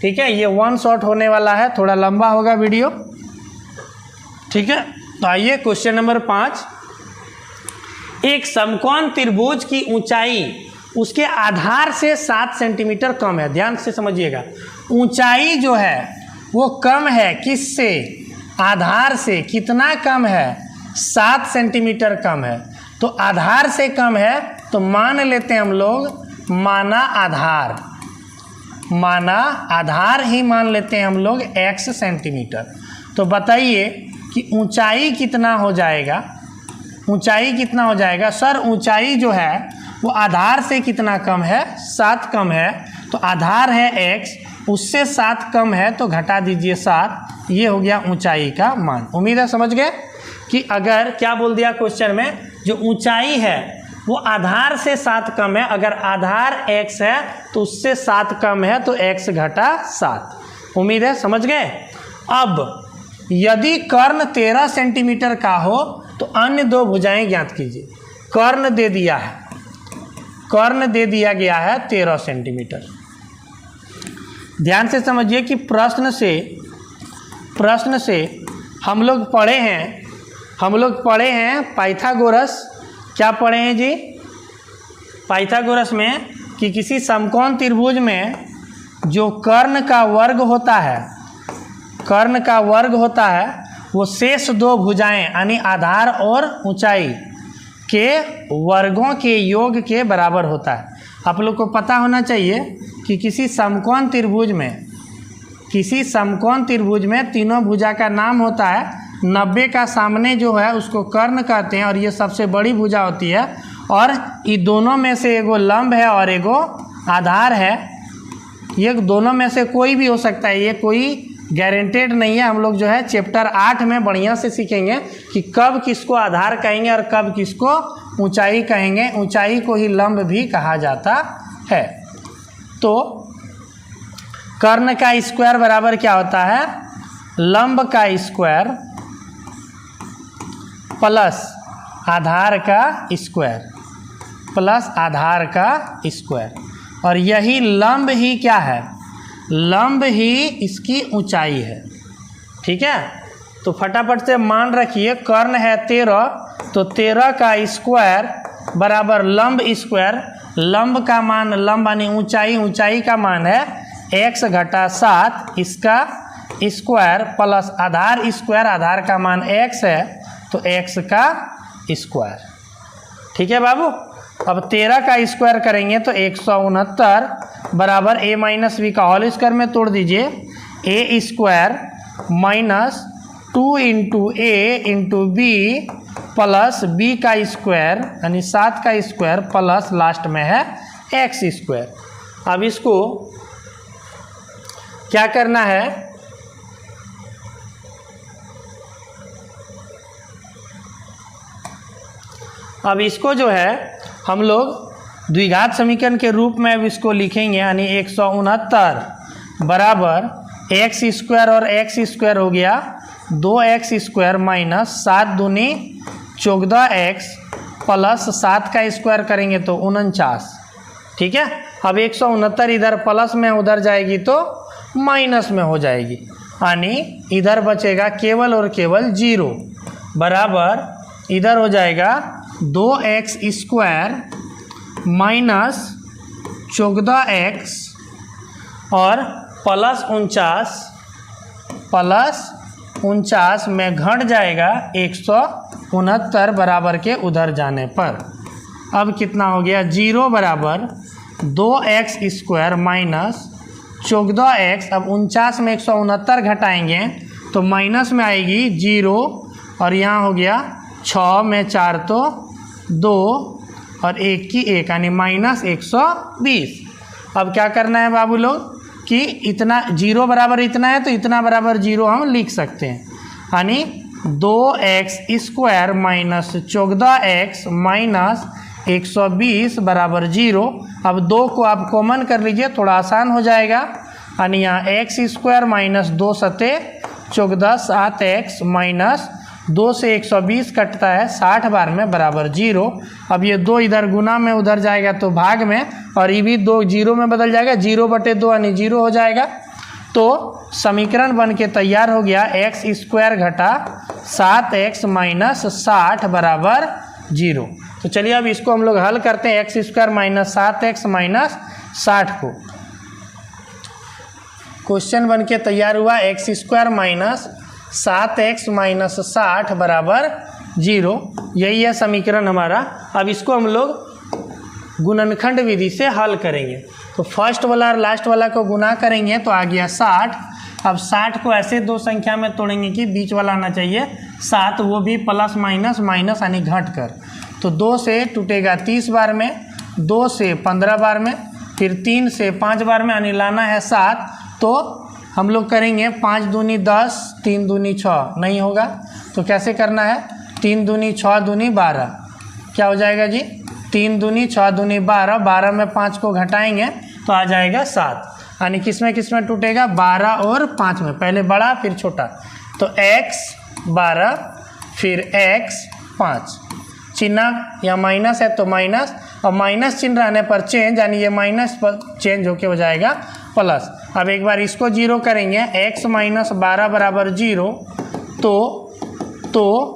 ठीक है। ये 1 शॉट होने वाला है, थोड़ा लंबा होगा वीडियो, ठीक है। तो आइए क्वेश्चन नंबर 5। एक समकोण त्रिभुज की ऊंचाई उसके आधार से 7 सेंटीमीटर कम है। ध्यान से समझिएगा, ऊंचाई जो है वो कम है किससे? आधार से। कितना कम है? 7 सेंटीमीटर कम है। तो आधार से कम है तो मान लेते हैं हम लोग माना आधार ही मान लेते हैं हम लोग x सेंटीमीटर। तो बताइए कि ऊंचाई कितना हो जाएगा? ऊंचाई कितना हो जाएगा? सर ऊंचाई जो है वो आधार से कितना कम है? 7 कम है। तो आधार है x, उससे 7 कम है तो घटा दीजिए 7। ये हो गया ऊंचाई का मान। उम्मीद है समझ गए कि अगर क्या बोल दिया क्वेश्चन में, जो ऊंचाई है वो आधार से 7 कम है। अगर आधार x है तो उससे 7 कम है, तो x घटा 7। उम्मीद है समझ गए। अब यदि कर्ण 13 सेंटीमीटर का हो तो अन्य 2 भुजाएं ज्ञात कीजिए। कर्ण दे दिया है, कर्ण दे दिया गया है 13 सेंटीमीटर। ध्यान से समझिए कि प्रश्न से हम लोग पढ़े हैं पाइथागोरस। क्या पढ़े हैं जी? पाइथागोरस में कि किसी समकोण त्रिभुज में जो कर्ण का वर्ग होता है वो शेष 2 भुजाएं यानी आधार और ऊंचाई के वर्गों के योग के बराबर होता है। आप लोग को पता होना चाहिए कि किसी समकोण त्रिभुज में तीनों भुजा का नाम होता है। 90 का सामने जो है उसको कर्ण कहते हैं, और ये सबसे बड़ी भुजा होती है, और ये दोनों में से एगो लंब है और एगो आधार है। ये दोनों में से कोई भी हो सकता है, ये कोई गारंटेड नहीं है। हम लोग जो है चैप्टर 8 में बढ़िया से सीखेंगे कि कब किसको आधार कहेंगे और कब किसको ऊंचाई कहेंगे। ऊंचाई को ही लंब भी कहा जाता है। तो कर्ण का स्क्वायर बराबर क्या होता है? लंब का स्क्वायर प्लस आधार का स्क्वायर, और यही लंब ही क्या है? लंब ही इसकी ऊंचाई है, ठीक है। तो फटाफट से मान रखिए, कर्ण है 13, तो 13 का स्क्वायर बराबर लंब स्क्वायर। लंब का मान, लंब यानी ऊंचाई का मान है x घटा 7, इसका स्क्वायर प्लस आधार स्क्वायर, आधार का मान x है तो x का स्क्वायर, ठीक है बाबू। अब 13 का स्क्वायर करेंगे तो 169 बराबर a माइनस बी का होल स्क्वायर में तोड़ दीजिए। a square minus 2 into A into B plus B का स्क्वायर यानी 7 का स्क्वायर प्लस लास्ट में है x स्क्वायर। अब इसको क्या करना है? अब इसको जो है हम लोग द्विघात समीकरण के रूप में अब इसको लिखेंगे, यानी 169 बराबर x स्क्वायर और x स्क्वायर हो गया 2x स्क्वायर माइनस 7 दूनी 14x प्लस 7 का स्क्वायर करेंगे तो 49, ठीक है। अब 169 इधर प्लस में उधर जाएगी तो माइनस में हो जाएगी, यानी इधर बचेगा केवल और केवल 0 बराबर इधर हो जाएगा 2x स्क्वायर माइनस 14x और प्लस 49 में घट जाएगा 169। 69 बराबर के उधर जाने पर। अब कितना हो गया, 0 बराबर 2x² माइनस 14x। अब 49 में 169 घटाएंगे तो माइनस में आएगी 0 और यहाँ हो गया 6 में 4 तो 2 और 1 की 1 यानी माइनस 120। अब क्या करना है बाबू लोग कि इतना 0 बराबर इतना है तो इतना बराबर 0 हम लिख सकते हैं, यानी 2x² माइनस 14x माइनस 120 बराबर 0। अब 2 को आप कॉमन कर लीजिए, थोड़ा आसान हो जाएगा, यानी यहाँ x² माइनस 2 सते 14 7x माइनस 2 से 120 कटता है 60 बार में बराबर 0। अब ये 2 इधर गुना में उधर जाएगा तो भाग में, और ये भी 2 0 में बदल जाएगा, 0/2 यानी 0 हो जाएगा। तो समीकरण बन के तैयार हो गया x² घटा 7x माइनस 60 बराबर 0। तो चलिए अब इसको हम लोग हल करते हैं, x² माइनस 7x माइनस 60 को। क्वेश्चन बन के तैयार हुआ x² माइनस 7x माइनस 60 बराबर 0। यही है समीकरण हमारा। अब इसको हम लोग गुणनखंड विधि से हल करेंगे। तो फर्स्ट वाला और लास्ट वाला को गुना करेंगे तो आ गया 60। अब 60 को ऐसे 2 संख्या में तोड़ेंगे कि बीच वाला आना चाहिए 7, वो भी प्लस माइनस माइनस यानी घट कर। तो 2 से टूटेगा 30 बार में, 2 से 15 बार में, फिर 3 से 5 बार में, यानी लाना है 7। तो हम लोग करेंगे 5 दूनी 10, 3 दूनी 6, नहीं होगा तो कैसे करना है, 3 दूनी 6 दूनी 12, क्या हो जाएगा जी, 3 दूनी 6 दूनी 12, 12 में 5 को घटाएंगे तो आ जाएगा 7, यानी किस में टूटेगा, 12 और 5 में, पहले बड़ा फिर छोटा। तो x 12 फिर x 5, चिन्ह या माइनस है तो माइनस, और माइनस चिन्ह रहने पर चेंज, यानी ये माइनस पर चेंज होके हो जाएगा प्लस। अब एक बार इसको 0 करेंगे, x माइनस 12 बराबर 0, तो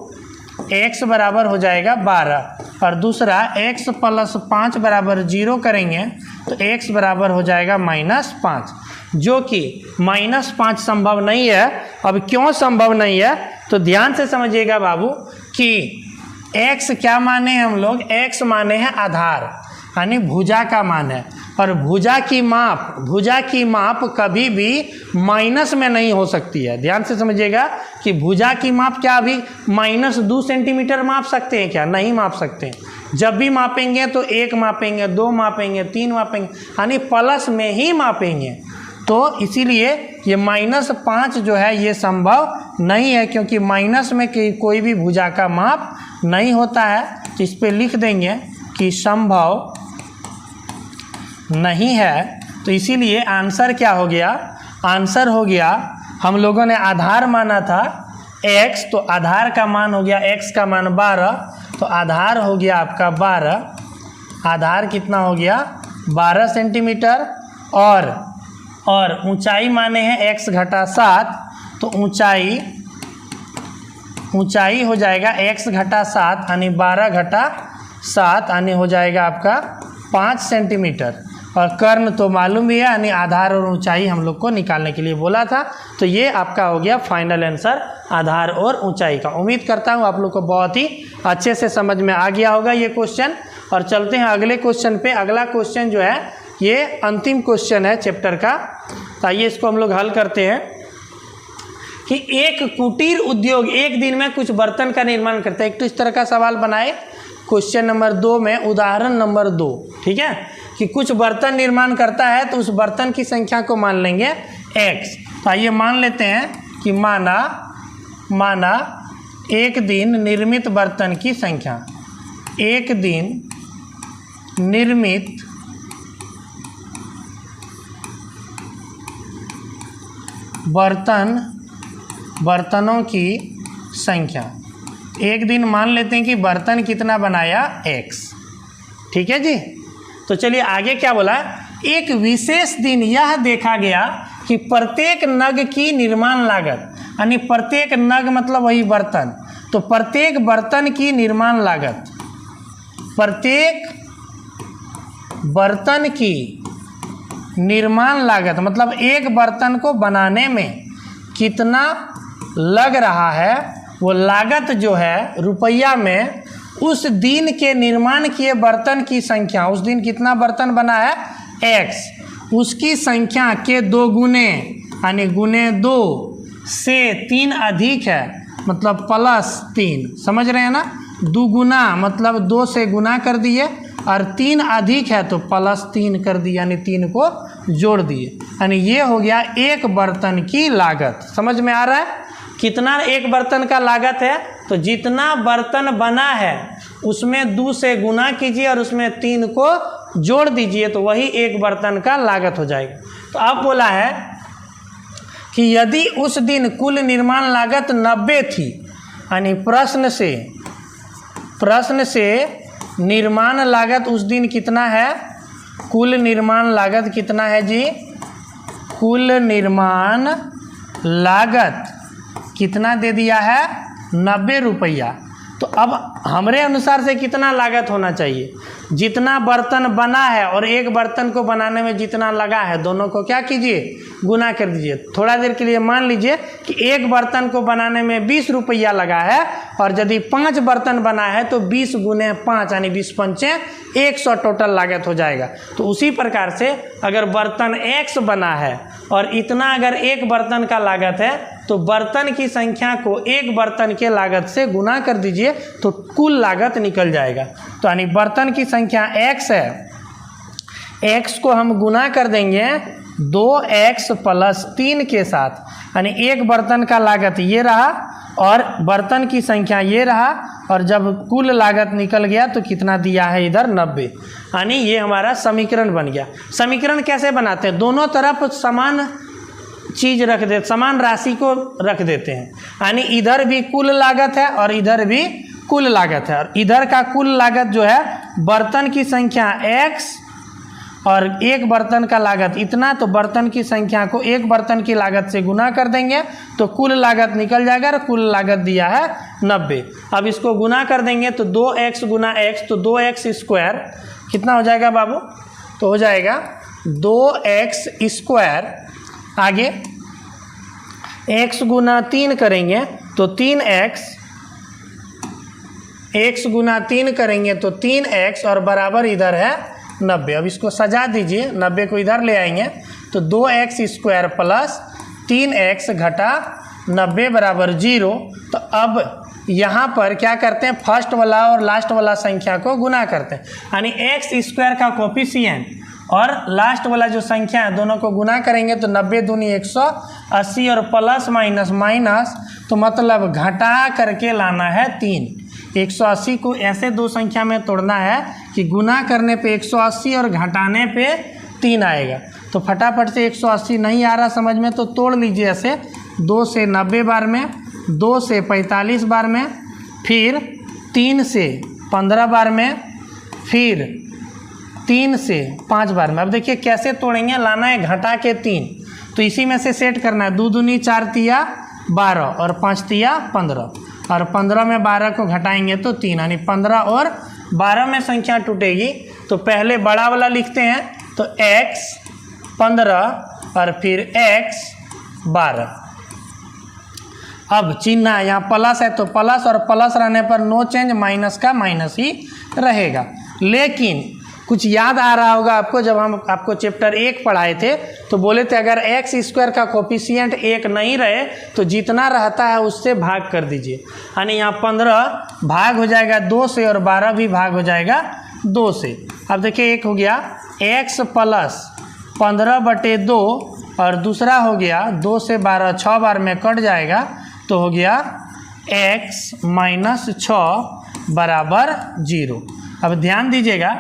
x बराबर हो जाएगा 12, और दूसरा x प्लस 5 बराबर 0 करेंगे तो x बराबर हो जाएगा -5, जो कि -5 संभव नहीं है। अब क्यों संभव नहीं है तो ध्यान से समझिएगा बाबू कि x क्या माने हैं हम लोग, x माने हैं आधार, यानी भुजा का मान है, और भुजा की माप कभी भी माइनस में नहीं हो सकती है। ध्यान से समझिएगा कि भुजा की माप क्या अभी -2 सेंटीमीटर माप सकते हैं क्या, नहीं माप सकते हैं। जब भी मापेंगे तो 1 मापेंगे, 2 मापेंगे, 3 मापेंगे, यानी प्लस में ही मापेंगे। तो इसीलिए ये -5 जो है ये संभव नहीं है, क्योंकि माइनस में कोई भी भुजा का माप नहीं होता है। तो इस पे लिख देंगे कि संभव नहीं है। तो इसीलिए आंसर क्या हो गया, आंसर हो गया, हम लोगों ने आधार माना था x, तो आधार का मान हो गया, x का मान 12, तो आधार हो गया आपका 12। आधार कितना हो गया 12 सेंटीमीटर, और ऊंचाई माने हैं x घटा 7, तो ऊंचाई हो जाएगा x घटा 7 यानी 12 घटा 7 यानी हो जाएगा आपका 5 सेंटीमीटर। और कर्ण तो मालूम ही है, यानी आधार और ऊंचाई हम लोग को निकालने के लिए बोला था। तो ये आपका हो गया फाइनल आंसर आधार और ऊंचाई का। उम्मीद करता हूँ आप लोग को बहुत ही अच्छे से समझ में आ गया होगा ये क्वेश्चन। और चलते हैं अगले क्वेश्चन पे। अगला क्वेश्चन जो है ये अंतिम क्वेश्चन है चैप्टर का। तो आइए इसको हम लोग हल करते हैं कि एक कुटीर उद्योग एक दिन में कुछ बर्तन का निर्माण करता है। एक तो इस तरह का सवाल बनाए क्वेश्चन नंबर 2 में, उदाहरण नंबर 2, ठीक है, कि कुछ बर्तन निर्माण करता है तो उस बर्तन की संख्या को मान लेंगे x। तो आइए मान लेते हैं कि माना एक दिन निर्मित बर्तन की संख्या, एक दिन निर्मित बर्तनों की संख्या, एक दिन मान लेते हैं कि बर्तन कितना बनाया x, ठीक है जी। तो चलिए आगे क्या बोला, एक विशेष दिन यह देखा गया कि प्रत्येक नग की निर्माण लागत, यानी प्रत्येक नग मतलब वही बर्तन, तो प्रत्येक बर्तन की निर्माण लागत, प्रत्येक बर्तन की निर्माण लागत मतलब एक बर्तन को बनाने में कितना लग रहा है वो लागत जो है रुपया में उस दिन के निर्माण किए बर्तन की संख्या, उस दिन कितना बर्तन बना है x, उसकी संख्या के 2 गुने यानी गुने 2 से 3 अधिक है, मतलब +3। समझ रहे हैं ना, 2 गुना मतलब 2 से गुना कर दिए और 3 अधिक है तो +3 कर दिए, यानी 3 को जोड़ दिए, यानी ये हो गया एक बर्तन की लागत। समझ में आ रहा है कितना एक बर्तन का लागत है? तो जितना बर्तन बना है उसमें 2 से गुना कीजिए और उसमें 3 को जोड़ दीजिए, तो वही एक बर्तन का लागत हो जाएगा। तो अब बोला है कि यदि उस दिन कुल निर्माण लागत 90 थी, यानी प्रश्न से निर्माण लागत उस दिन कितना है, कुल निर्माण लागत कितना है जी? कुल निर्माण लागत कितना दे दिया है? 90 रुपया। तो अब हमारे अनुसार से कितना लागत होना चाहिए? जितना बर्तन बना है और एक बर्तन को बनाने में जितना लगा है, दोनों को क्या कीजिए? गुना कर दीजिए। थोड़ा देर के लिए मान लीजिए कि एक बर्तन को बनाने में 20 रुपया लगा है और यदि 5 बर्तन बना है तो 20 गुने 5 यानी 20 पंचे 100 टोटल लागत हो जाएगा। तो उसी प्रकार से अगर बर्तन x बना है और इतना अगर एक बर्तन का लागत है तो बर्तन की संख्या को एक बर्तन के लागत से गुना कर दीजिए तो कुल लागत निकल जाएगा। तो यानी बर्तन की संख्या x है, x को हम गुना कर देंगे 2x + 3 के साथ, यानी एक बर्तन का लागत ये रहा और बर्तन की संख्या ये रहा, और जब कुल लागत निकल गया तो कितना दिया है इधर 90, यानी ये हमारा समीकरण बन गया। समीकरण कैसे बनाते हैं? दोनों तरफ समान चीज़ रख दे, समान राशि को रख देते हैं, यानी इधर भी कुल लागत है और इधर भी कुल लागत है, और इधर का कुल लागत जो है बर्तन की संख्या x और एक बर्तन का लागत इतना, तो बर्तन की संख्या को एक बर्तन की लागत से गुना कर देंगे तो कुल लागत निकल जाएगा और कुल लागत दिया है 90। अब इसको गुना कर देंगे तो 2x गुना x, तो 2x² कितना हो जाएगा बाबू? तो हो जाएगा 2x², आगे x गुना 3 करेंगे तो 3x, x गुना 3 करेंगे तो 3x और बराबर इधर है 90। अब इसको सजा दीजिए, 90 को इधर ले आएंगे तो 2x² + 3x घटा 90 बराबर 0। तो अब यहाँ पर क्या करते हैं? फर्स्ट वाला और लास्ट वाला संख्या को गुना करते हैं, यानी x² का कोफिशिएंट और लास्ट वाला जो संख्या है दोनों को गुना करेंगे तो 90 दूनी 180 और प्लस माइनस माइनस, तो मतलब घटा करके लाना है 3। 180 को ऐसे दो संख्या में तोड़ना है कि गुना करने पे 180 और घटाने पे 3 आएगा। तो फटाफट से 180 नहीं आ रहा समझ में तो तोड़ लीजिए ऐसे, 2 से 90 बार में, 2 से 45 बार में, फिर 3 से 15 बार में, फिर 3 से 5 बार में। अब देखिए कैसे तोड़ेंगे, लाना है घटा के 3, तो इसी में से सेट करना है। 2 दूनी 4 तिया 12 और 5 तिया 15, और 15 में 12 को घटाएंगे तो 3, यानी 15 और 12 में संख्या टूटेगी। तो पहले बड़ा वाला लिखते हैं तो x 15 और फिर x 12। अब चिन्ह है यहाँ प्लस है तो प्लस, और प्लस रहने पर नो चेंज, माइनस का माइनस ही रहेगा। लेकिन कुछ याद आ रहा होगा आपको, जब हम आपको चैप्टर 1 पढ़ाए थे तो बोले थे अगर x² का कोफिशिएंट 1 नहीं रहे तो जितना रहता है उससे भाग कर दीजिए, यानी यहाँ 15 भाग हो जाएगा 2 से और 12 भी भाग हो जाएगा 2 से। अब देखिए एक हो गया x + 15/2 और दूसरा हो गया 2 से 12 6 बार में कट जाएगा तो हो गया x - 6 बराबर 0। अब ध्यान दीजिएगा,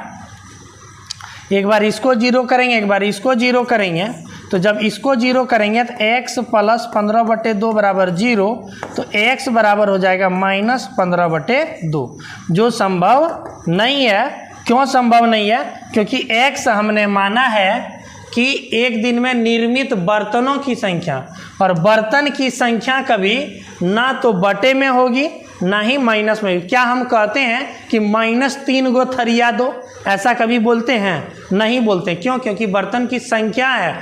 एक बार इसको 0 करेंगे एक बार इसको 0 करेंगे, तो जब इसको 0 करेंगे तो x + 15/2 बराबर 0, तो x बराबर हो जाएगा -15/2, जो संभव नहीं है। क्यों संभव नहीं है? क्योंकि x हमने माना है कि एक दिन में निर्मित बर्तनों की संख्या, और बर्तन की संख्या कभी ना तो बटे में होगी ना ही माइनस में। क्या हम कहते हैं कि -3 गो थरिया दो, ऐसा कभी बोलते हैं? नहीं बोलते। क्यों? क्योंकि बर्तन की संख्या है,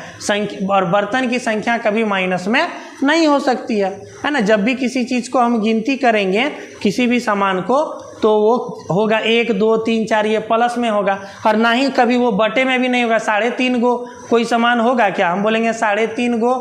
और बर्तन की संख्या कभी माइनस में नहीं हो सकती है ना। जब भी किसी चीज़ को हम गिनती करेंगे किसी भी सामान को तो वो होगा 1 2 3 4 ये प्लस में होगा, और ना ही कभी वो बटे में भी नहीं होगा। 3.5 गो कोई सामान होगा क्या, हम बोलेंगे 3.5 गो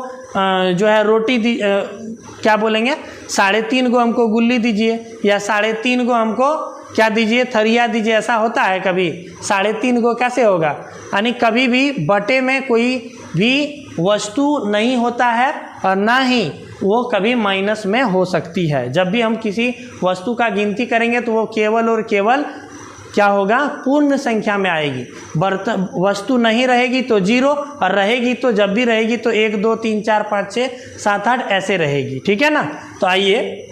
जो है रोटी क्या बोलेंगे 3.5 गो हमको गुल्ली दीजिए, या 3.5 गो हमको क्या दीजिए थरिया दीजिए, ऐसा होता है कभी? 3.5 गो कैसे होगा? यानी कभी भी बटे में कोई भी वस्तु नहीं होता है और ना ही वो कभी माइनस में हो सकती है। जब भी हम किसी वस्तु का गिनती करेंगे तो वो केवल और केवल क्या होगा, पूर्ण संख्या में आएगी। बर्तन वस्तु नहीं रहेगी तो 0, और रहेगी तो जब भी रहेगी तो 1 2 3 4 5 6 7 8 ऐसे रहेगी, ठीक है ना। तो आइए,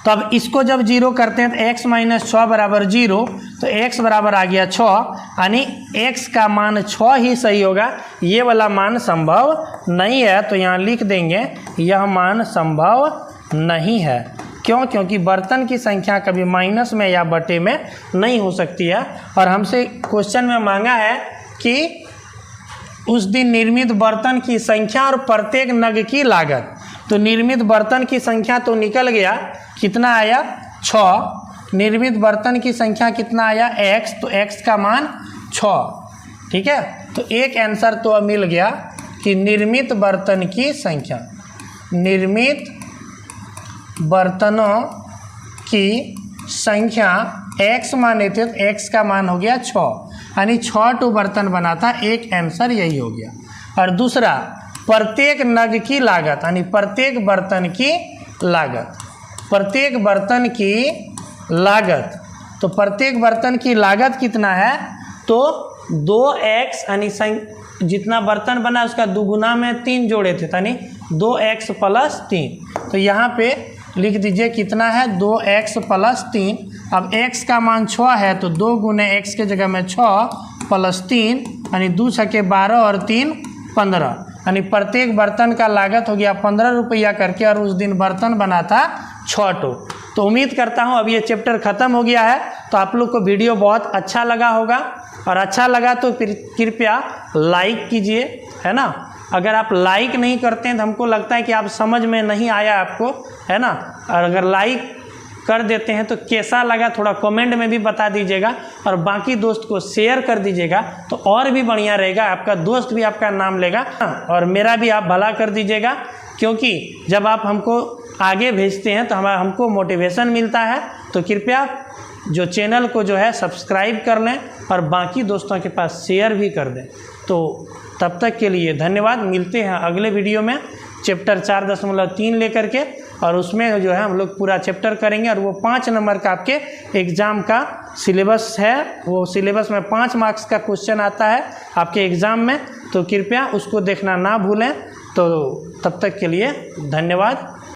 तो अब इसको जब 0 करते हैं तो x माइनस 6 बराबर 0, तो x बराबर आ गया 6, यानी x का मान 6 ही सही होगा। ये वाला मान संभव नहीं है, तो यहाँ लिख देंगे यह मान संभव नहीं है। क्यों? क्योंकि बर्तन की संख्या कभी माइनस में या बटे में नहीं हो सकती है। और हमसे क्वेश्चन में मांगा है कि उस दिन निर्मित बर्तन की संख्या और प्रत्येक नग की लागत। तो निर्मित बर्तन की संख्या तो निकल गया, कितना आया 6। निर्मित बर्तन की संख्या कितना आया x, तो x का मान 6, ठीक है। तो एक आंसर तो मिल गया कि निर्मित बर्तन की संख्या, निर्मित बर्तनों की संख्या x माने थे तो x का मान हो गया 6, यानी 6 बर्तन बना था। एक आंसर यही हो गया। और दूसरा प्रत्येक नग की लागत, यानी प्रत्येक बर्तन की लागत, प्रत्येक बर्तन की लागत। तो प्रत्येक बर्तन की लागत कितना है, तो 2x, यानी जितना बर्तन बना उसका दुगुना में 3 जोड़े थे, यानी 2x + 3। तो यहाँ पे लिख दीजिए कितना है 2x + 3। अब x का मान 6 है तो 2 गुने x के जगह में 6 + 3, यानी 2 छके 12 और 3 15, यानी प्रत्येक बर्तन का लागत हो गया 15 रुपया करके। और उस दिन बर्तन बना था 6 टो। तो उम्मीद करता हूँ अब ये चैप्टर ख़त्म हो गया है, तो आप लोग को वीडियो बहुत अच्छा लगा होगा, और अच्छा लगा तो कृपया लाइक कीजिए, है ना। अगर आप लाइक नहीं करते हैं तो हमको लगता है कि आप समझ में नहीं आया आपको, है ना। और अगर लाइक कर देते हैं तो कैसा लगा थोड़ा कमेंट में भी बता दीजिएगा, और बाकी दोस्त को शेयर कर दीजिएगा तो और भी बढ़िया रहेगा। आपका दोस्त भी आपका नाम लेगा, और मेरा भी आप भला कर दीजिएगा, क्योंकि जब आप हमको आगे भेजते हैं तो हमको मोटिवेशन मिलता है। तो कृपया जो चैनल को जो है सब्सक्राइब कर लें और बाकी दोस्तों के पास शेयर भी कर दें। तो तब तक के लिए धन्यवाद। मिलते हैं अगले वीडियो में चैप्टर 4.3 लेकर के, और उसमें जो है हम लोग पूरा चैप्टर करेंगे। और वो 5 नंबर का आपके एग्ज़ाम का सिलेबस है, वो सिलेबस में 5 मार्क्स का क्वेश्चन आता है आपके एग्ज़ाम में, तो कृपया उसको देखना ना भूलें। तो तब तक के लिए धन्यवाद।